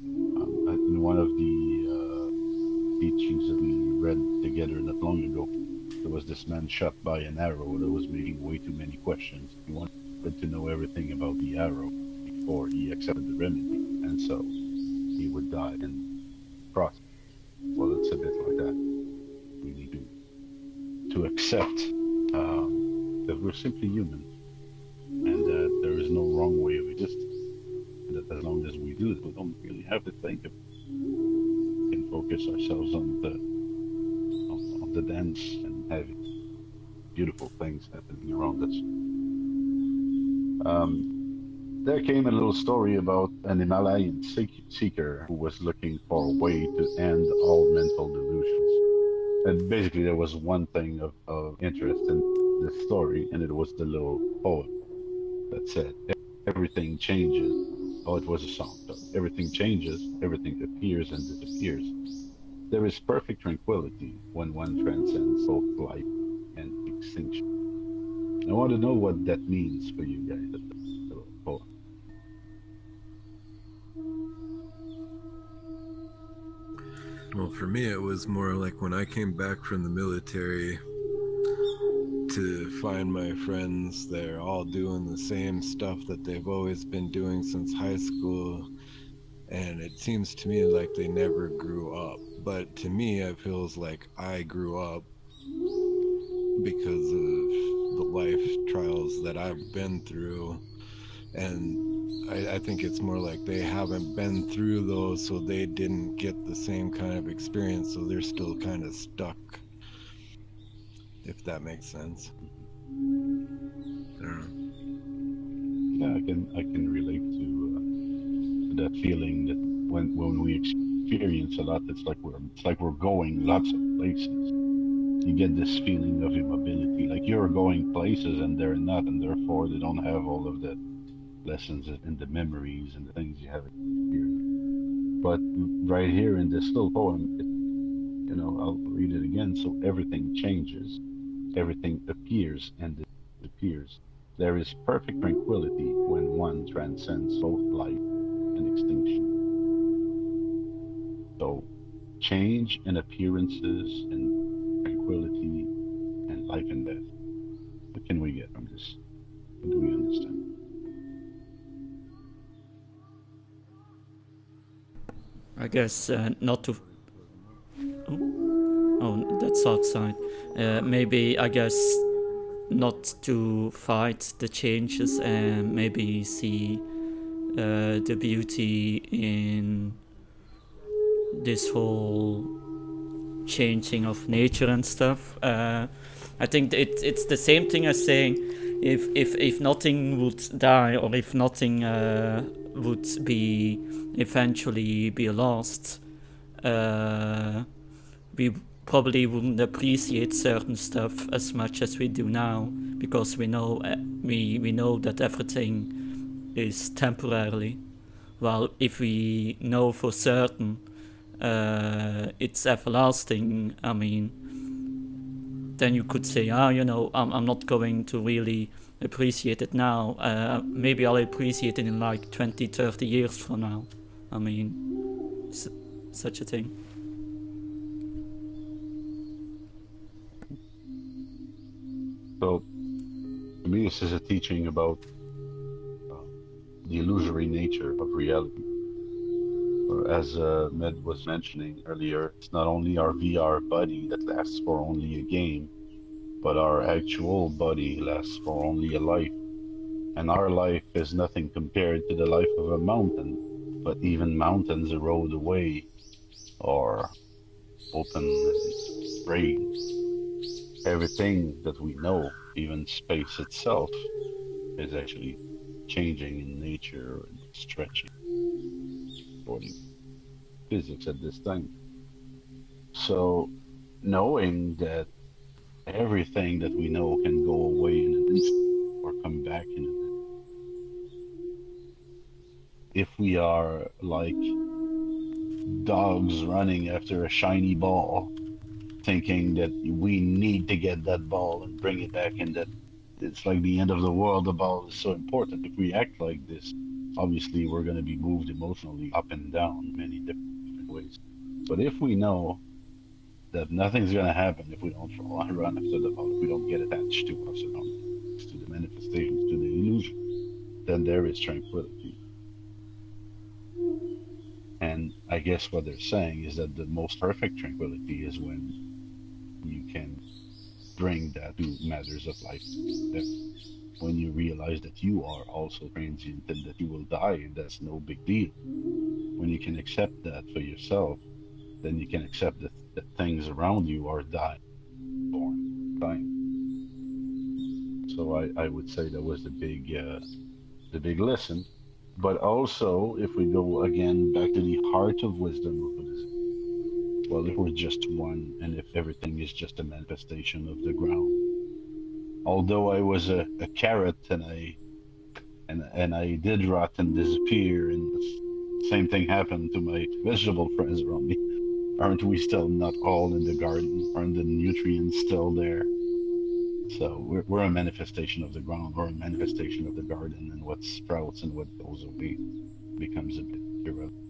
In one of the teachings that we read together not long ago, there was this man shot by an arrow that was making way too many questions. He wanted to know everything about the arrow before he accepted the remedy, and so he would die in the process. Well, it's a bit like that. We need to accept that we're simply human, and that there is no wrong way of existing. And that as long as we do it, we don't really have to think of it. We can focus ourselves on the dance and having beautiful things happening around us. There came a little story about an Himalayan seeker who was looking for a way to end all mental delusions. And basically, there was one thing of interest in this story, and it was the little poem that said, everything changes. Oh, it was a song. Sorry. Everything changes, everything appears and disappears. There is perfect tranquility when one transcends both life and extinction. I want to know what that means for you guys, that little poem. Well, for me, it was more like when I came back from the military to find my friends. They're all doing the same stuff that they've always been doing since high school. And it seems to me like they never grew up. But to me, it feels like I grew up because of the life trials that I've been through. And I think it's more like they haven't been through those, so they didn't get the same kind of experience, so they're still kind of stuck, if that makes sense. I don't know. Yeah, I can relate to that feeling that when we experience a lot, it's like we're going lots of places. You get this feeling of immobility, like you're going places and they're not, and therefore they don't have all of the lessons and the memories and the things you have experienced. But right here in this little poem, I'll read it again. So everything changes, everything appears and disappears. There is perfect tranquility when one transcends both life and extinction. So change and appearances and tranquility and life and death. What can we get from this? What do we understand? I guess not to. Oh, that's outside. Maybe I guess not to fight the changes and maybe see the beauty in this whole changing of nature and stuff. I think it's the same thing as saying if nothing would die or if nothing would be eventually be lost, we probably wouldn't appreciate certain stuff as much as we do now, because we know we know that everything is temporarily. While if we know for certain it's everlasting, I mean, then you could say, I'm not going to really appreciate it now. Maybe I'll appreciate it in like 20, 30 years from now. I mean, such a thing. So, to me, this is a teaching about the illusory nature of reality. As Med was mentioning earlier, it's not only our VR body that lasts for only a game, but our actual body lasts for only a life. And our life is nothing compared to the life of a mountain, but even mountains erode away or open and break. Everything that we know, even space itself, is actually changing in nature and stretching according to physics at this time. So, knowing that everything that we know can go away in an instant or come back in an if we are like dogs running after a shiny ball, thinking that we need to get that ball and bring it back, and that it's like the end of the world, the ball is so important. If we act like this, obviously we're going to be moved emotionally up and down many different ways. But if we know that nothing's going to happen if we don't fall and run after the ball, if we don't get attached to our surroundings, to the manifestations, to the illusion, then there is tranquility. And I guess what they're saying is that the most perfect tranquility is when you can bring that to matters of life. That when you realize that you are also transient and that you will die, and that's no big deal. When you can accept that for yourself, then you can accept that things around you are dying, born, dying. So I would say that was the big lesson. But also, if we go again back to the heart of wisdom of Buddhism, well, if we're just one, and if everything is just a manifestation of the ground, although I was a carrot and I did rot and disappear, and the same thing happened to my vegetable friends around me, aren't we still not all in the garden? Aren't the nutrients still there? So we're a manifestation of the ground, or a manifestation of the garden, and what sprouts and what goes away becomes a bit irrelevant.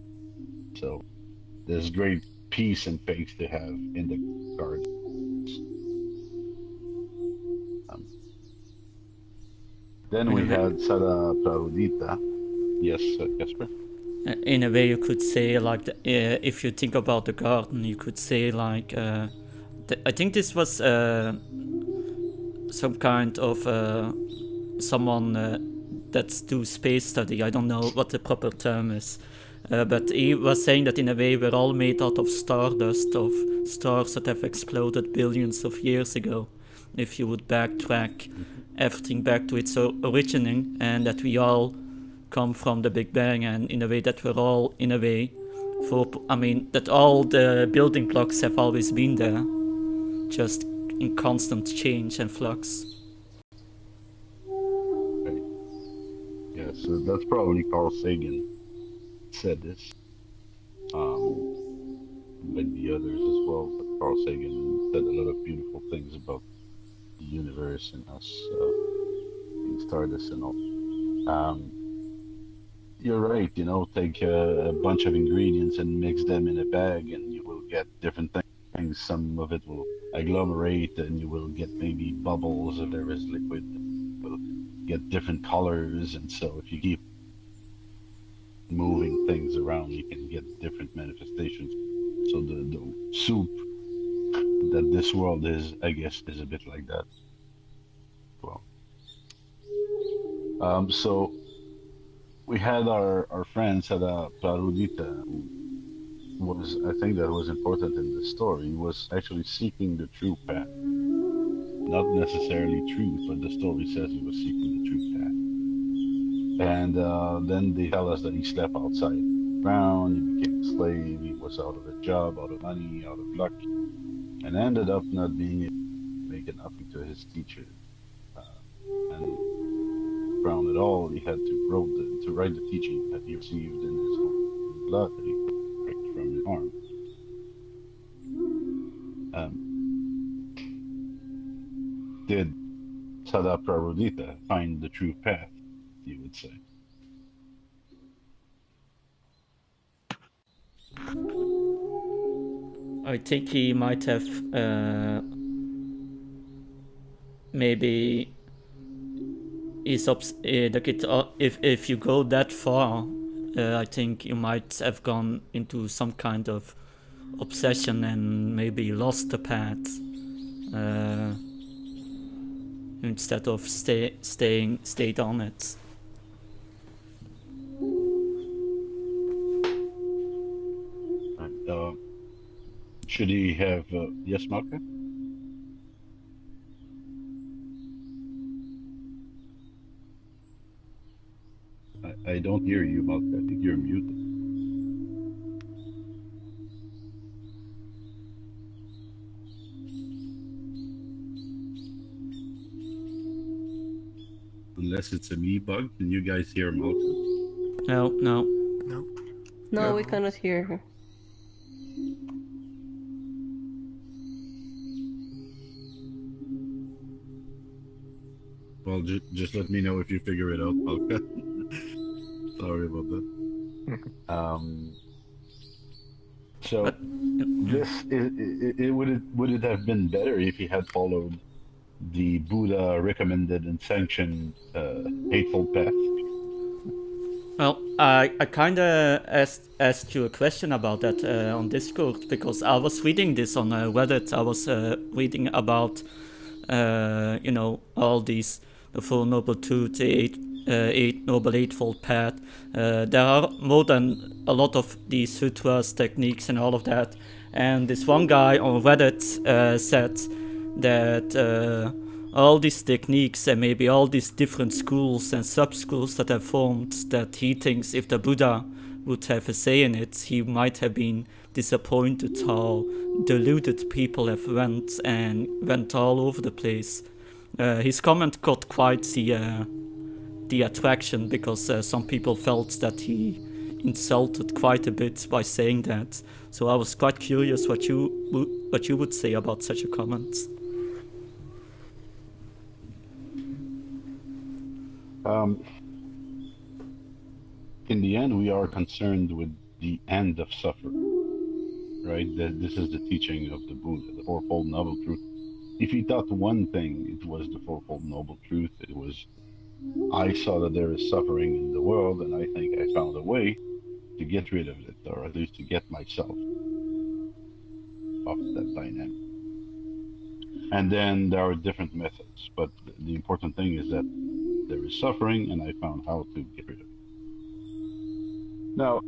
So there's great peace and faith to have in the garden. Um, then In a we way, had Sada Prabhudita. Yes, Jesper? in a way, you could say like if you think about the garden, you could say like I think this was some kind of someone that's do space study. I don't know what the proper term is. But he was saying that in a way we're all made out of stardust, of stars that have exploded billions of years ago. If you would backtrack everything back to its originating, and that we all come from the Big Bang, and in a way that we're all, in a way, that all the building blocks have always been there, just in constant change and flux. Right. Yes, that's probably Carl Sagan said this. Might be others as well, but Carl Sagan said a lot of beautiful things about the universe and us being stardust and all. Um, you're right, take a bunch of ingredients and mix them in a bag, and you will get different things. Some of it will agglomerate, and you will get maybe bubbles if there is liquid. You will get different colors, and so if you keep moving things around, you can get different manifestations. So the soup that this world is, I guess, is a bit like that. Well, so we had our friend Sada Prarudita, who was, I think that was important in the story, was actually seeking the true path. Not necessarily truth, but the story says he was seeking the true path. And then they tell us that he slept outside the ground, he became a slave, he was out of a job, out of money, out of luck, and ended up not being able to make enough to his teachers. And crown it all, he had to write the teaching that he received in his own blood that he pricked from his arm. Um, did Sada Prarudita find the true path, you would say? I think he might have maybe if you go that far, I think you might have gone into some kind of obsession and maybe lost the path instead of stayed on it. Should he have? Yes, Malka? I don't hear you, Malka. I think you're muted. Unless it's a me bug. Can you guys hear Malka? No. No. No, Yeah. we cannot hear her. Well, just let me know if you figure it out, Malka. Sorry about that. So But this would it have been better if he had followed the Buddha recommended and sanctioned Eightfold Path? well, I kind of asked you a question about that on Discord because I was reading this on Reddit. I was reading about all these the Four Noble Truths, the Eight Noble Eightfold Path. There are more than a lot of these sutras, techniques, and all of that. And this one guy on Reddit said that all these techniques and maybe all these different schools and sub-schools that have formed, that he thinks if the Buddha would have a say in it, he might have been disappointed how deluded people have went all over the place. His comment got quite the attraction because some people felt that he insulted quite a bit by saying that. So I was quite curious what you would say about such a comment. In the end, we are concerned with the end of suffering, right? This is the teaching of the Buddha, the Fourfold Noble Truth. If he taught one thing, it was the Fourfold Noble Truth. It was, I saw that there is suffering in the world, and I think I found a way to get rid of it, or at least to get myself off that dynamic. And then there are different methods, but the important thing is that there is suffering, and I found how to get rid of it. Now,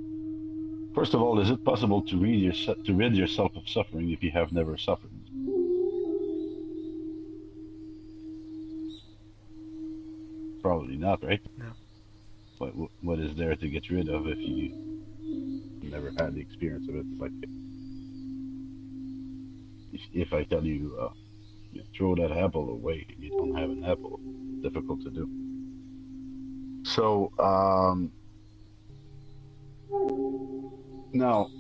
first of all, is it possible to rid yourself of suffering if you have never suffered? Probably not, right? No. But what is there to get rid of if you never had the experience of it? Like, if I tell you, throw that apple away, and you don't have an apple, it's difficult to do. So now,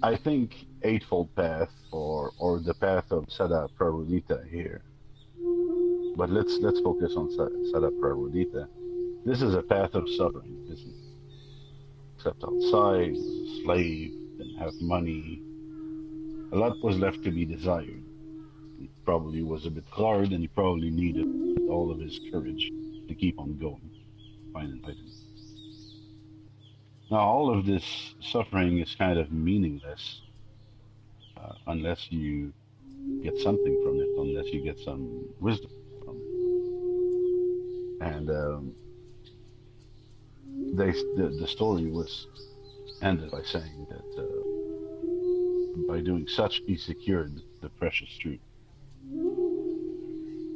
I think Eightfold Path or the path of Sada Prabodhita here. But let's focus on Sada Prabodhita. This is a path of suffering, isn't it? Except outside, was a slave, didn't have money. A lot was left to be desired. He probably was a bit hard, and he probably needed all of his courage to keep on going, find enlightenment. Now, all of this suffering is kind of meaningless unless you get something from it, unless you get some wisdom from it. And the story was ended by saying that by doing such, he secured the precious truth.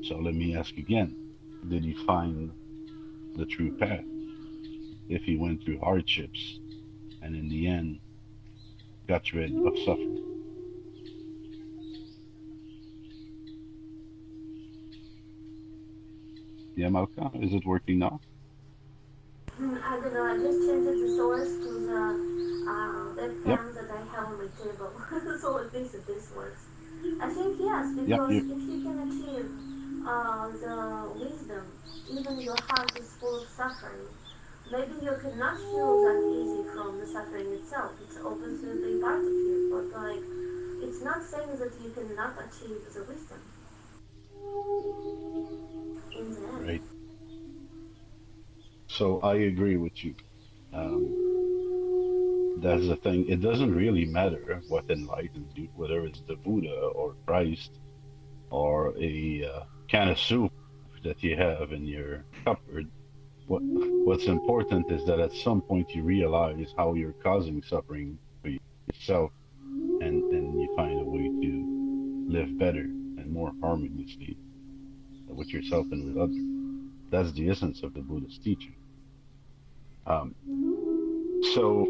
So let me ask again, did he find the true path? If he went through hardships and in the end got rid of suffering. Yeah, Malka, is it working now? I don't know, I just changed the source to the webcam that I have on my table. So at least this works. I think yes, because if you can achieve the wisdom, even your heart is full of suffering, maybe you cannot feel that easy from the suffering itself. It's obviously a big part of you, but like, it's not saying that you cannot achieve the wisdom. In the end. Right. So I agree with you. That's the thing. It doesn't really matter what enlightens you, whether it's the Buddha or Christ or a can of soup that you have in your cupboard. What's important is that at some point you realize how you're causing suffering for yourself, and you find a way to live better and more harmoniously with yourself and with others. That's the essence of the Buddhist teaching. So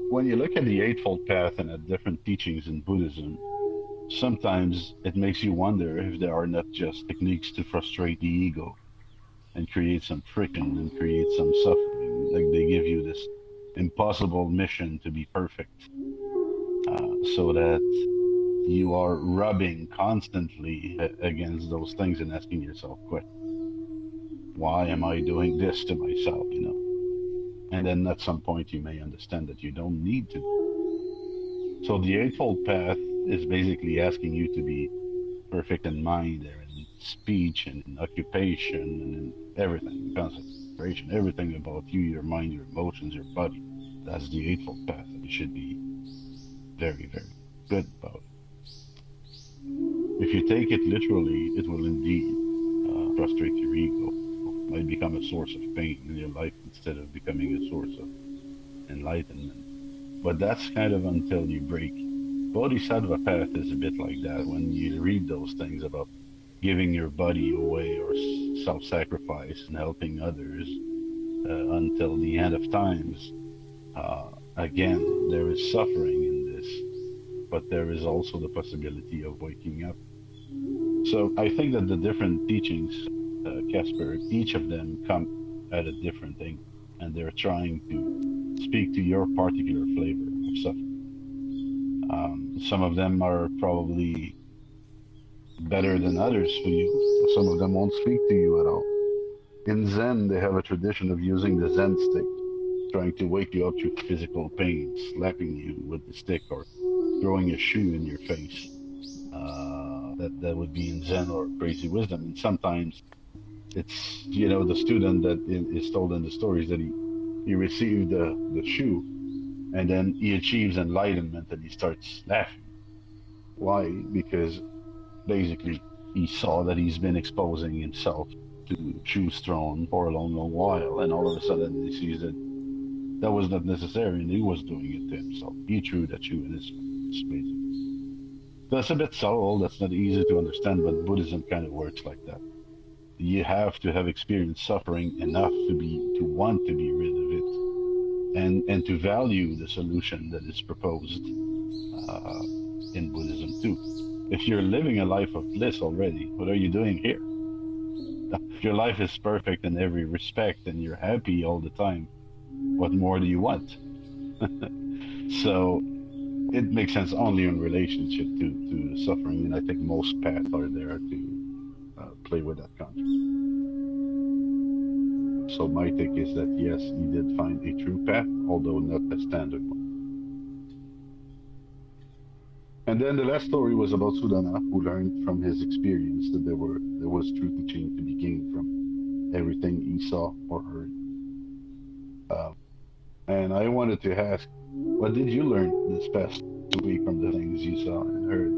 when you look at the Eightfold Path and at different teachings in Buddhism, sometimes it makes you wonder if there are not just techniques to frustrate the ego and create some friction and create some suffering. Like they give you this impossible mission to be perfect, so that you are rubbing constantly against those things and asking yourself questions. Why am I doing this to myself, you know? And then at some point you may understand that you don't need to. So the Eightfold Path is basically asking you to be perfect in mind and in speech and in occupation and in everything, concentration, everything about you, your mind, your emotions, your body. That's the Eightfold Path. And you should be very, very good about it. If you take it literally, it will indeed frustrate your ego. It might become a source of pain in your life instead of becoming a source of enlightenment. But that's kind of until you break. Bodhisattva path is a bit like that. When you read those things about giving your body away or self-sacrifice and helping others until the end of times, again, there is suffering in this, but there is also the possibility of waking up. So I think that the different teachings, Casper, each of them come at a different thing, and they're trying to speak to your particular flavor of suffering. Some of them are probably better than others for you. Some of them won't speak to you at all. In Zen, they have a tradition of using the Zen stick, trying to wake you up through physical pain, slapping you with the stick or throwing a shoe in your face. That would be in Zen or crazy wisdom. And sometimes it's, you know, the student that is told in the stories that he received the shoe and then he achieves enlightenment and he starts laughing. Why? Because basically he saw that he's been exposing himself to shoes thrown for a long, long while, and all of a sudden he sees that that was not necessary and he was doing it to himself. He threw that shoe in his face. That's a bit subtle, that's not easy to understand, but Buddhism kind of works like that. You have to have experienced suffering enough to want to be rid of it, and to value the solution that is proposed in Buddhism too. If you're living a life of bliss already, what are you doing here? If your life is perfect in every respect and you're happy all the time, what more do you want? So it makes sense only in relationship to suffering, and I think most paths are there to play with that concept. So my take is that yes, he did find a true path, although not a standard one. And then the last story was about Sudana, who learned from his experience that there was true teaching to be gained from everything he saw or heard. And I wanted to ask, what did you learn this past week from the things you saw and heard?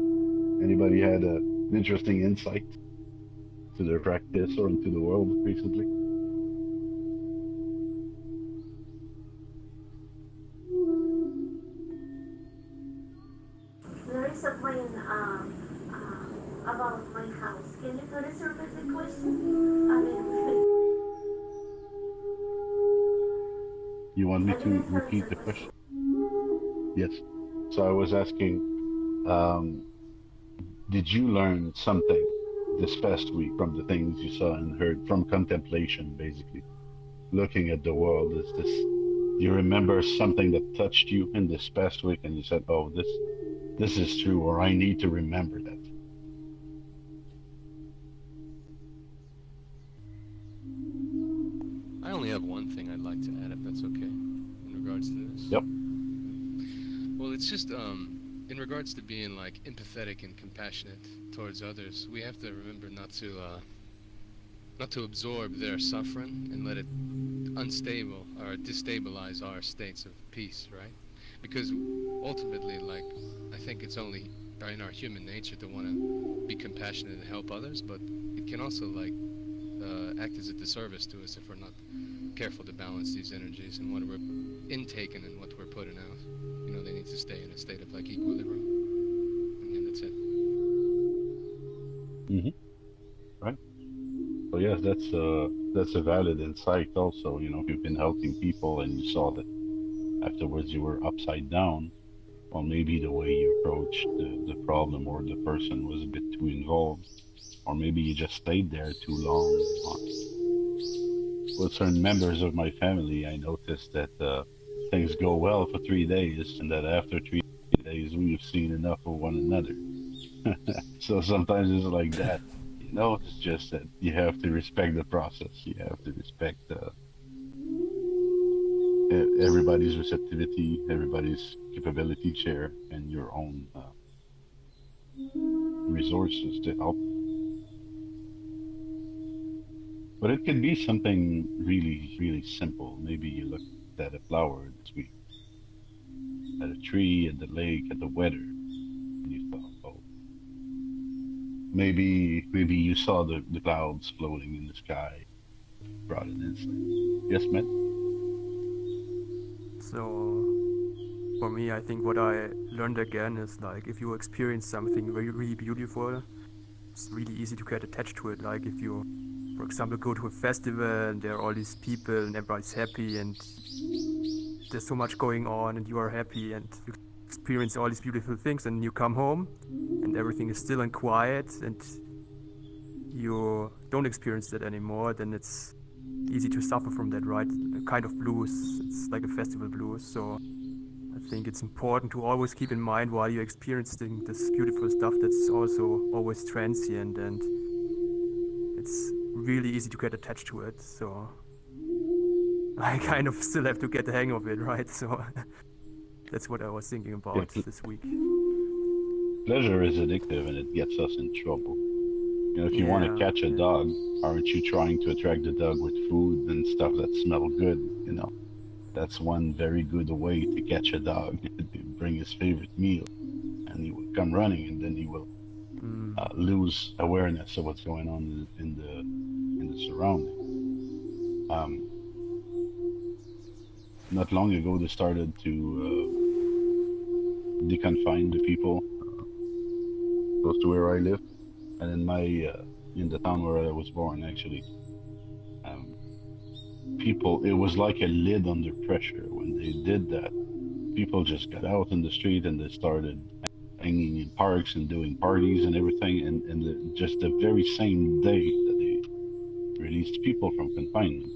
Anybody had an interesting insight to their practice or into the world recently? There is a plan about my house. Can you please repeat the question? You want me to repeat the question? Yes. So I was asking, did you learn something this past week from the things you saw and heard from contemplation, basically? Looking at the world, do you remember something that touched you in this past week and you said, oh, this is true, or I need to remember that? I only have one thing I'd like to add, if that's okay, in regards to this. Yep. Well, it's just, in regards to being, like, empathetic and compassionate towards others, we have to remember not to absorb their suffering and let it unstable or destabilize our states of peace, right? Because ultimately, like, I think it's only in our human nature to want to be compassionate and help others, but it can also, like, act as a disservice to us if we're not careful to balance these energies and what we're intaking and what we're putting out. You know, they need to stay in a state of, like, equilibrium. And then that's it. Mm-hmm. Right. So yes, that's a valid insight also. You know, if you've been helping people and you saw that afterwards you were upside down, well, maybe the way you approached the problem or the person was a bit too involved, or maybe you just stayed there too long. with certain members of my family, I noticed that things go well for 3 days, and that after 3 days, we've seen enough of one another. So sometimes it's like that. It's just that you have to respect the process. You have to respect everybody's receptivity, everybody's capability share, and your own resources to help. But it could be something really, really simple. Maybe you looked at a flower this week, at a tree, at the lake, at the weather, and you thought, oh, maybe you saw the clouds floating in the sky, brought an insight. Yes, man? So for me, I think what I learned again is like if you experience something very, really beautiful, it's really easy to get attached to it. Like if you, for example, go to a festival and there are all these people and everybody's happy and there's so much going on and you are happy and you experience all these beautiful things, and you come home and everything is still and quiet and you don't experience that anymore, then it's easy to suffer from that, right? A kind of blues. It's like a festival blues. So I think it's important to always keep in mind while you're experiencing this beautiful stuff that's also always transient, and it's really easy to get attached to it. So I kind of still have to get the hang of it, right? So that's what I was thinking about this week. Pleasure is addictive and it gets us in trouble. If you want to catch a dog, aren't you trying to attract the dog with food and stuff that smell good? That's one very good way to catch a dog, to bring his favorite meal, and he will come running, and then he will lose awareness of what's going on in the surrounding. Not long ago, they started to deconfine the people close to where I live, and in the town where I was born, actually. People, it was like a lid under pressure. When they did that, people just got out in the street and they started hanging in parks and doing parties and everything. And just the very same day that they released people from confinement,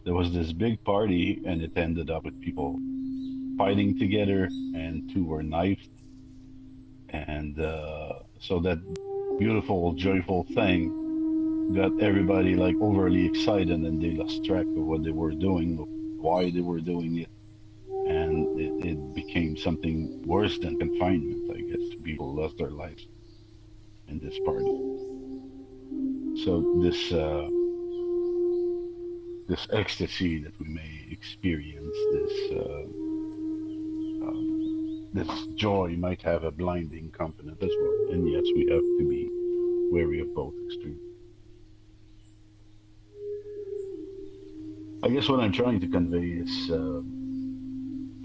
there was this big party, and it ended up with people fighting together, and two were knifed. And so that beautiful, joyful thing got everybody like overly excited, and they lost track of what they were doing, why they were doing it, and it became something worse than confinement. I guess people lost their lives in this party. So this ecstasy that we may experience, this joy might have a blinding component as well. And yes, we have to be wary of both extremes. I guess what I'm trying to convey is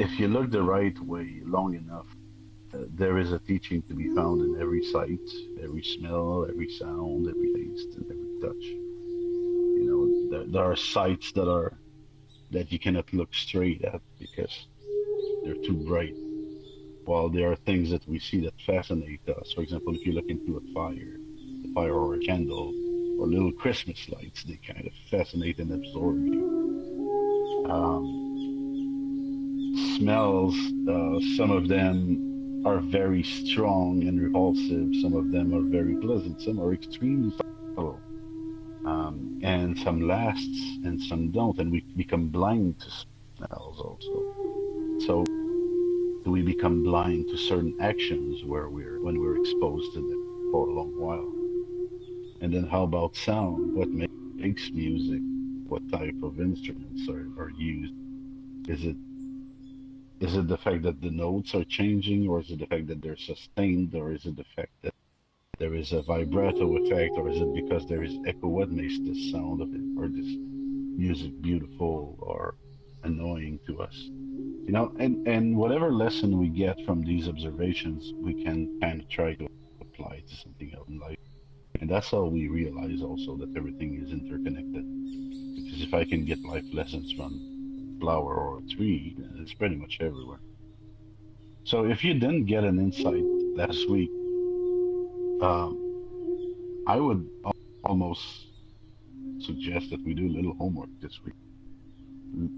if you look the right way long enough, there is a teaching to be found in every sight, every smell, every sound, every taste, and every touch. There are sights that you cannot look straight at because they're too bright, while there are things that we see that fascinate us. For example, if you look into a fire or a candle, or little Christmas lights, they kind of fascinate and absorb you. Smells, some of them are very strong and repulsive, some of them are very pleasant, some are extremely subtle, and some lasts and some don't, and we become blind to smells also. So do we become blind to certain actions when we're exposed to them for a long while? And then how about sound? What makes music? What type of instruments are used? Is it the fact that the notes are changing, or is it the fact that they're sustained, or is it the fact that there is a vibrato effect, or is it because there is echo? What makes this sound of it or this music beautiful or annoying to us? And whatever lesson we get from these observations, we can kind of try to apply to something else in life. And that's how we realize also that everything is interconnected. Because if I can get life lessons from a flower or a tree, then it's pretty much everywhere. So if you didn't get an insight last week, I would almost suggest that we do a little homework this week.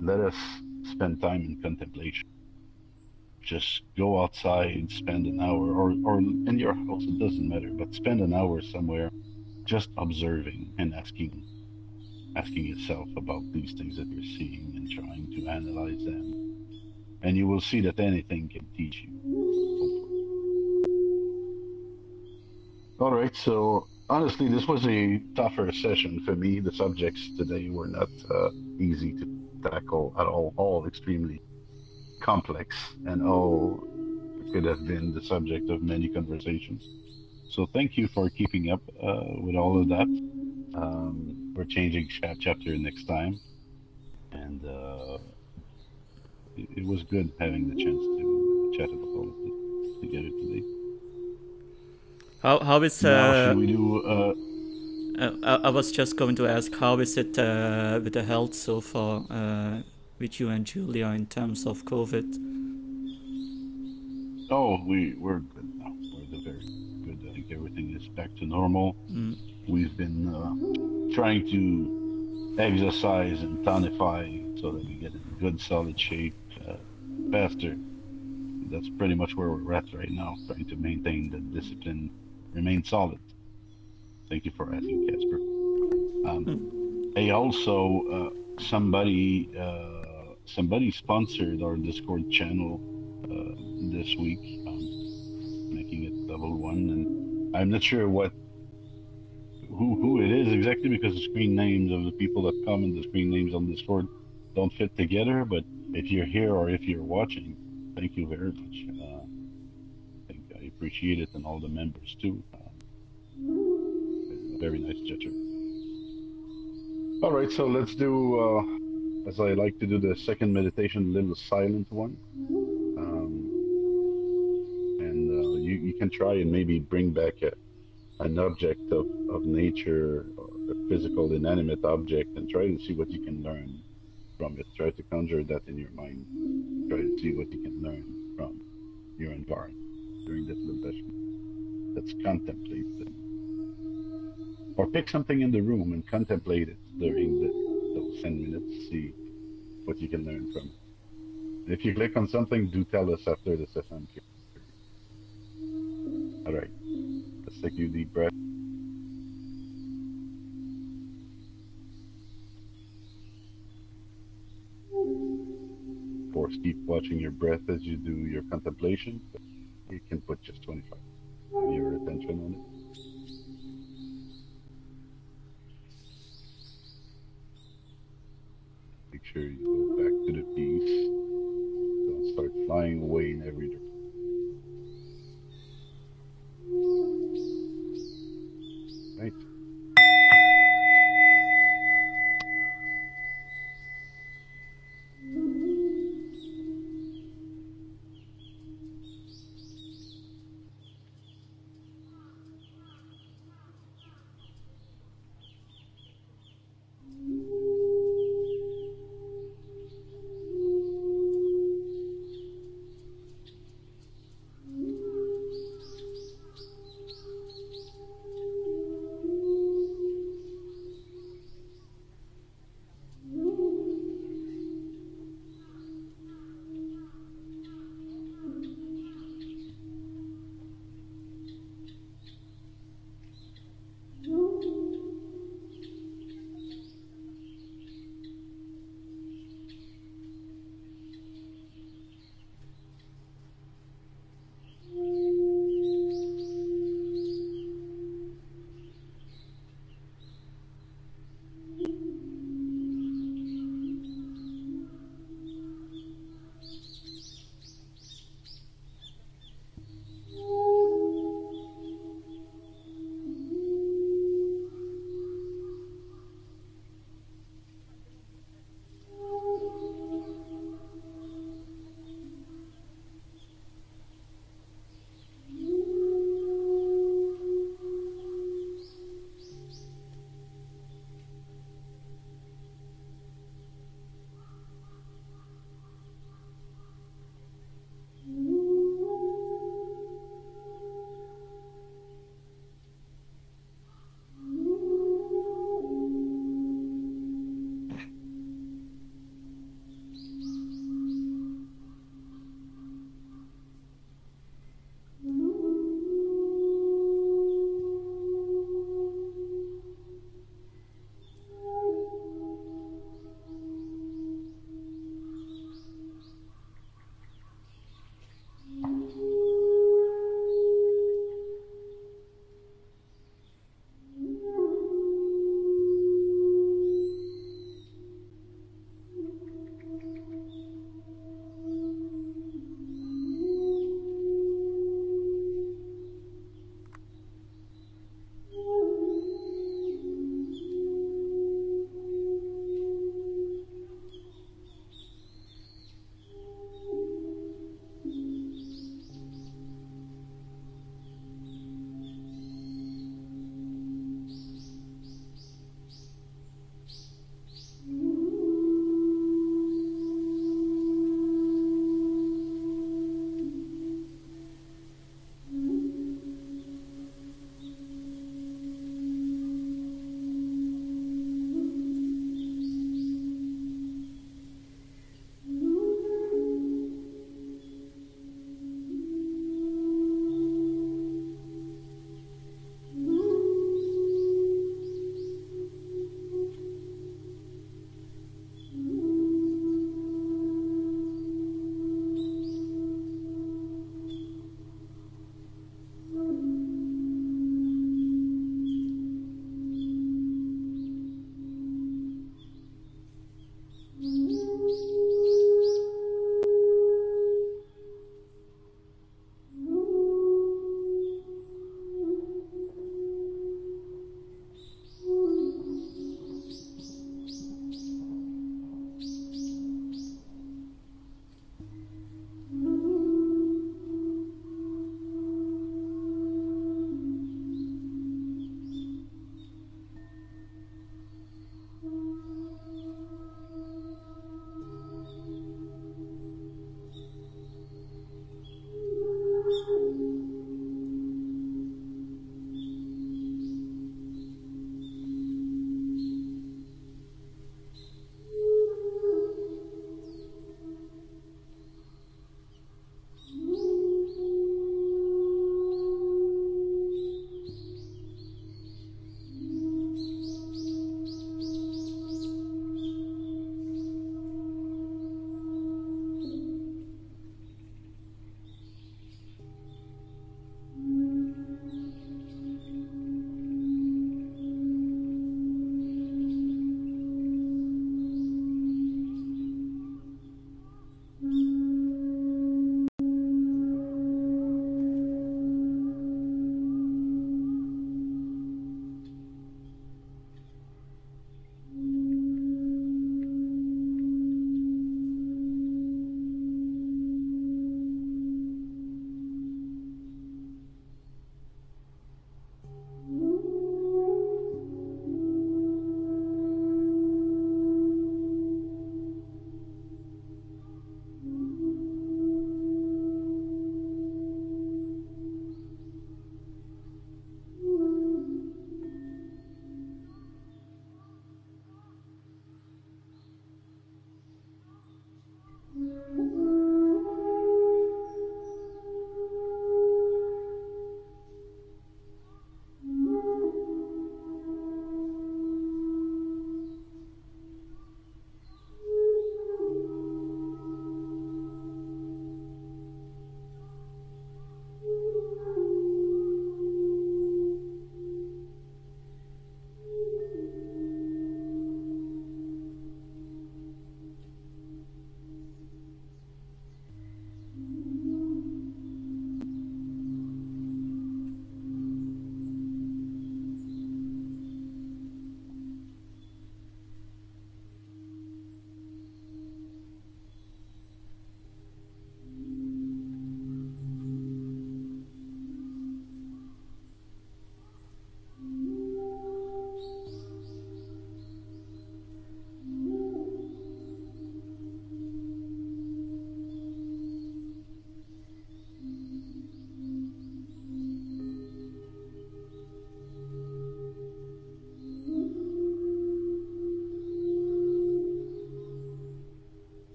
Let us spend time in contemplation. Just go outside, spend an hour, or in your house, it doesn't matter, but spend an hour somewhere just observing and asking yourself about these things that you're seeing and trying to analyze them. And you will see that anything can teach you, hopefully. All right, so honestly, this was a tougher session for me. The subjects today were not easy to tackle at all extremely complex, and all could have been the subject of many conversations. So thank you for keeping up with all of that. We're changing chapter next time, and it was good having the chance to chat about all of this together today. How is Now, should we do? I was just going to ask, how is it with the health so far with you and Julia in terms of COVID? Oh, we're good now. We're very good. I think everything is back to normal. We've been trying to exercise and tonify so that we get in good solid shape faster. That's pretty much where we're at right now, trying to maintain the discipline, remain solid. Thank you for asking, Casper. Hey, also, somebody sponsored our Discord channel this week, making it level 1, and I'm not sure who it is exactly, because the screen names of the people that come and the screen names on Discord don't fit together. But if you're here or if you're watching, thank you very much. I think I appreciate it, and all the members too. A very nice gesture. All right, so let's do, as I like to do, the second meditation, a little silent one. And you can try and maybe bring back an object of nature, or a physical inanimate object, and try to see what you can learn from it. Try to conjure that in your mind. Try to see what you can learn from your environment during this little session. Let's contemplate it. Or pick something in the room and contemplate it during those 10 minutes. See what you can learn from it. If you click on something, do tell us after the session. All right. Let's take a deep breath. Of course, keep watching your breath as you do your contemplation. But you can put just 25 of your attention on it. Make sure you go back to the peace. Don't start flying away in every direction. Right.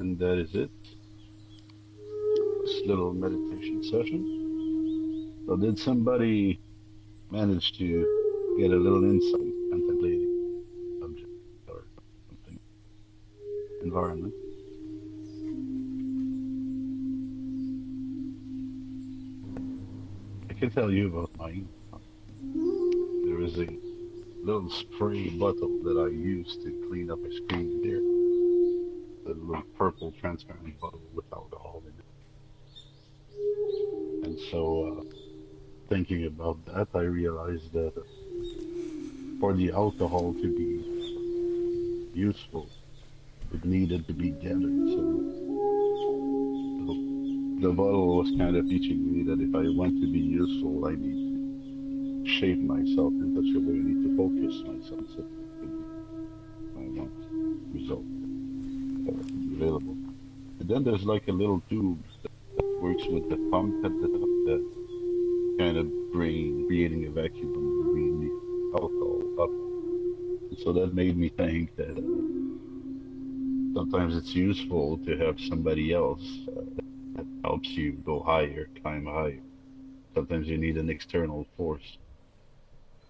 And that is it. This little meditation session. So did somebody manage to get a little insight contemplating subject or something environment? I can tell you about mine. There was a little spray bottle that I use to clean up a screen there. A little purple transparent bottle with alcohol in it. And so, thinking about that, I realized that for the alcohol to be useful, it needed to be gathered somewhere. So the bottle was kind of teaching me that if I want to be useful, I need to shape myself in such a way. I need to focus myself so I want results that are available. And then there's like a little tube that works with the pump at the top that kind of creating a vacuum and bringing the alcohol up. And so that made me think that sometimes it's useful to have somebody else that helps you go higher, climb higher. Sometimes you need an external force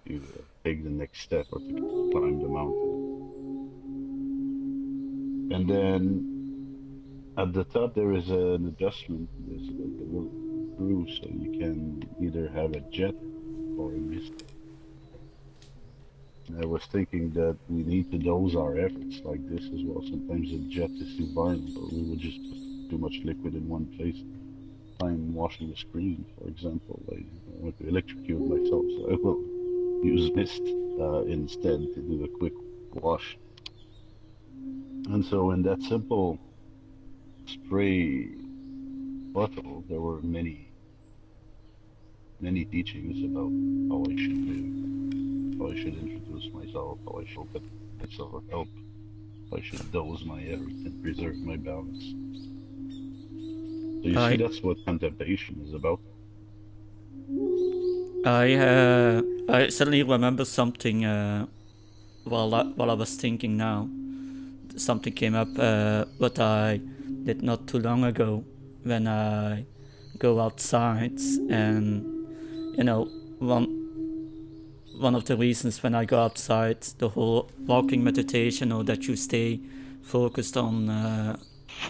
to take the next step or to climb the mountain. And then at the top there is an adjustment. There's like a little screw, so you can either have a jet or a mist. And I was thinking that we need to dose our efforts like this as well. Sometimes a jet is too violent, or we would just put too much liquid in one place. I'm washing the screen, for example. I want to electrocute myself, so I will use mist instead to do a quick wash. And so in that simple spray bottle, there were many teachings about how I should live, how I should introduce myself, how I should open myself for help, how I should dose my efforts and preserve my balance. So you see, that's what contemplation is about. I suddenly remember something while I was thinking now. Something came up what I did not too long ago when I go outside, and you know, one of the reasons when I go outside, the whole walking meditation, or that you stay focused on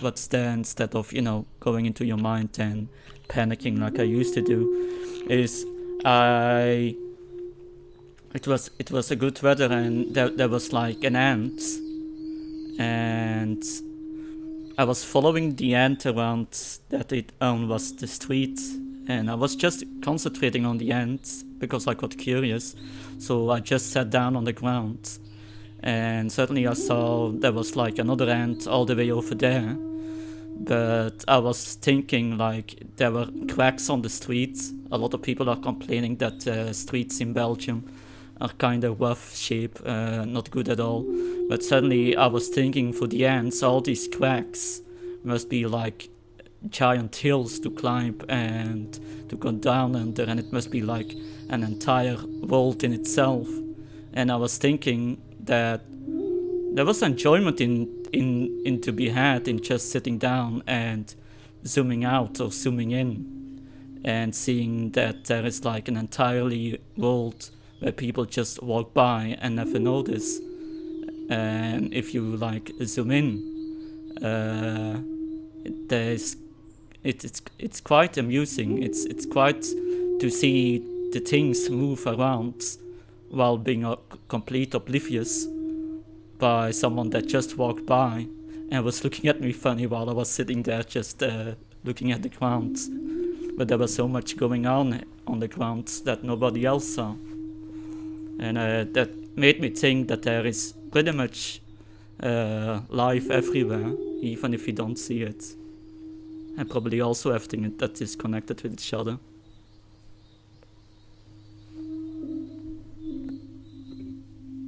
what's there instead of going into your mind and panicking like I used to do, is it was a good weather, and there was like an ant, and I was following the ant around that it was the street, and I was just concentrating on the ant because I got curious. So I just sat down on the ground, and suddenly I saw there was like another ant all the way over there. But I was thinking, like, there were cracks on the streets. A lot of people are complaining that streets in Belgium are kind of rough shape, not good at all. But suddenly I was thinking, for the ants, all these cracks must be like giant hills to climb and to go down under, and it must be like an entire world in itself. And I was thinking that there was enjoyment in to be had in just sitting down and zooming out or zooming in and seeing that there is like an entirely world where people just walk by and never notice. And if you like zoom in, it's quite amusing. It's quite to see the things move around while being complete oblivious by someone that just walked by and was looking at me funny while I was sitting there just looking at the ground. But there was so much going on the ground that nobody else saw. And that made me think that there is pretty much life everywhere, even if you don't see it. And probably also everything that is connected with each other.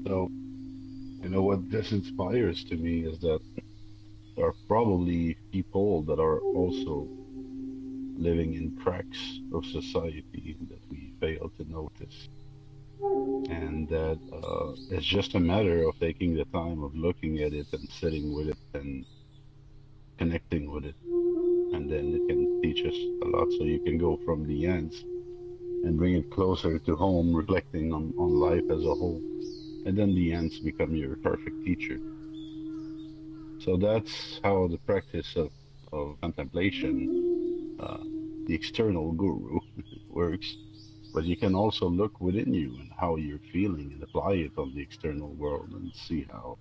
So, what this inspires to me is that there are probably people that are also living in cracks of society that we fail to notice. And that it's just a matter of taking the time of looking at it and sitting with it and connecting with it. And then it can teach us a lot. So you can go from the ants and bring it closer to home, reflecting on life as a whole. And then the ants become your perfect teacher. So that's how the practice of contemplation, the external guru, works. But you can also look within you and how you're feeling and apply it on the external world and see how.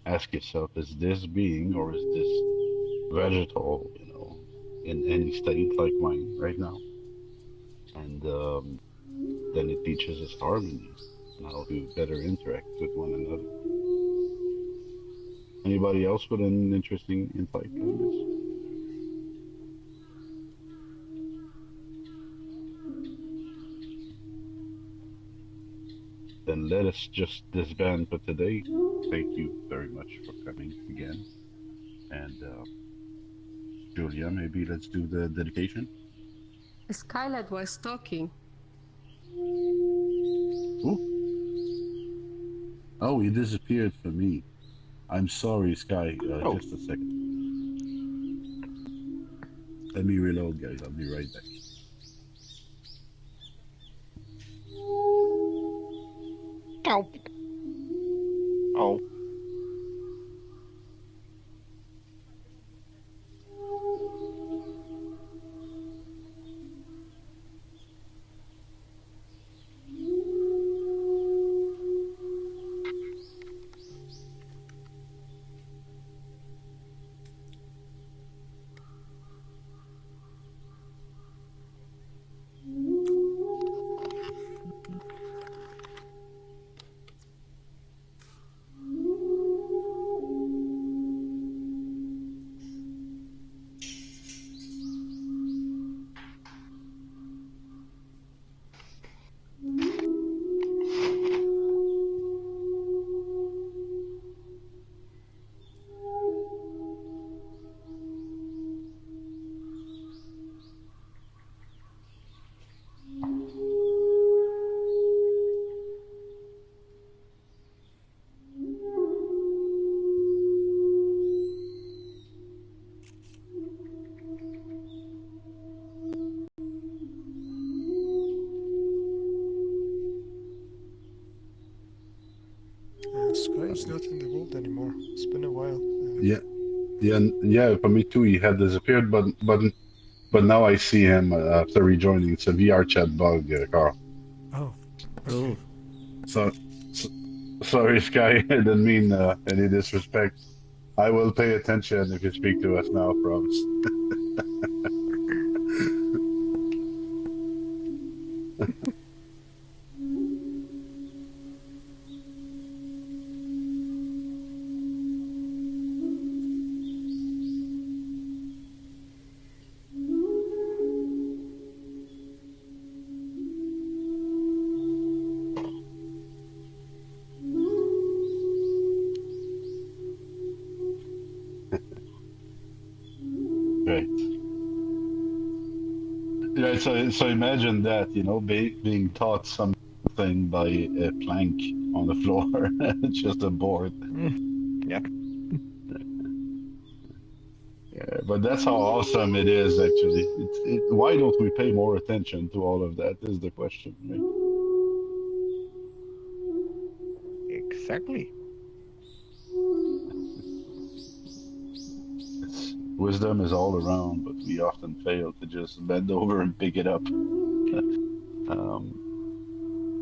Ask yourself, is this being or is this vegetal, in any state like mine right now? And then it teaches us harmony and how to better interact with one another. Anybody else with an interesting insight on this? Then let us just disband for today. Thank you very much for coming again. And Julia, maybe let's do the dedication. Skylight was talking. Ooh. Oh, he disappeared for me. I'm sorry, Sky. Just a second. Let me reload, guys. I'll be right back. Ow. Oh. Sky is not in the world anymore. It's been a while. Yeah. For me too. He had disappeared, but now I see him after rejoining. It's a VR chat bug, Carl. Oh. Oh. So, sorry, Sky. I didn't mean any disrespect. I will pay attention if you speak to us now, promise. Right. Yeah, so imagine that, being taught something by a plank on the floor, just a board. Yeah. Yeah, but that's how awesome it is, actually. Why don't we pay more attention to all of that is the question, right? Exactly. Wisdom is all around, but we often fail to just bend over and pick it up.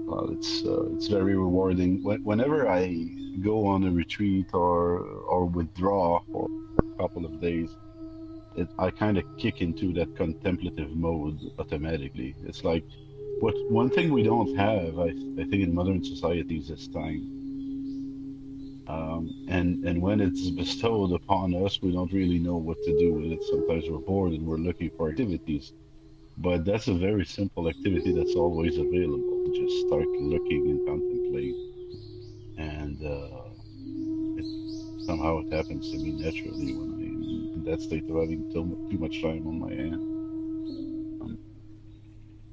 Well, it's very rewarding. Whenever I go on a retreat or withdraw for a couple of days, I kind of kick into that contemplative mode automatically. It's like one thing we don't have, I think, in modern societies is time. And when it's bestowed upon us, we don't really know what to do with it. Sometimes we're bored and we're looking for activities. But that's a very simple activity that's always available. Just start looking and contemplate, and somehow it happens to me naturally when I'm in that state of having too much time on my hand. Um,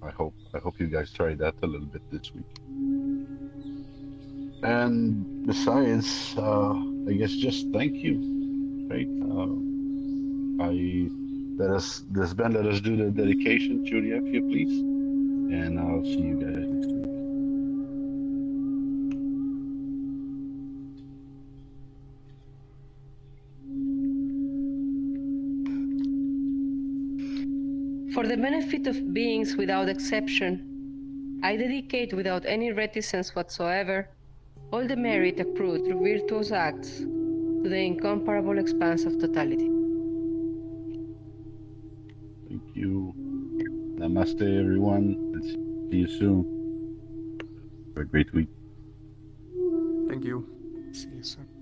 I hope you guys try that a little bit this week. And besides, I guess just thank you, right? Let us do the dedication, Julia, if you please, and I'll see you guys next week. For the benefit of beings without exception, I dedicate without any reticence whatsoever all the merit accrued through virtuous acts to the incomparable expanse of totality. Thank you. Namaste, everyone, and see you soon. Have a great week. Thank you. See you soon.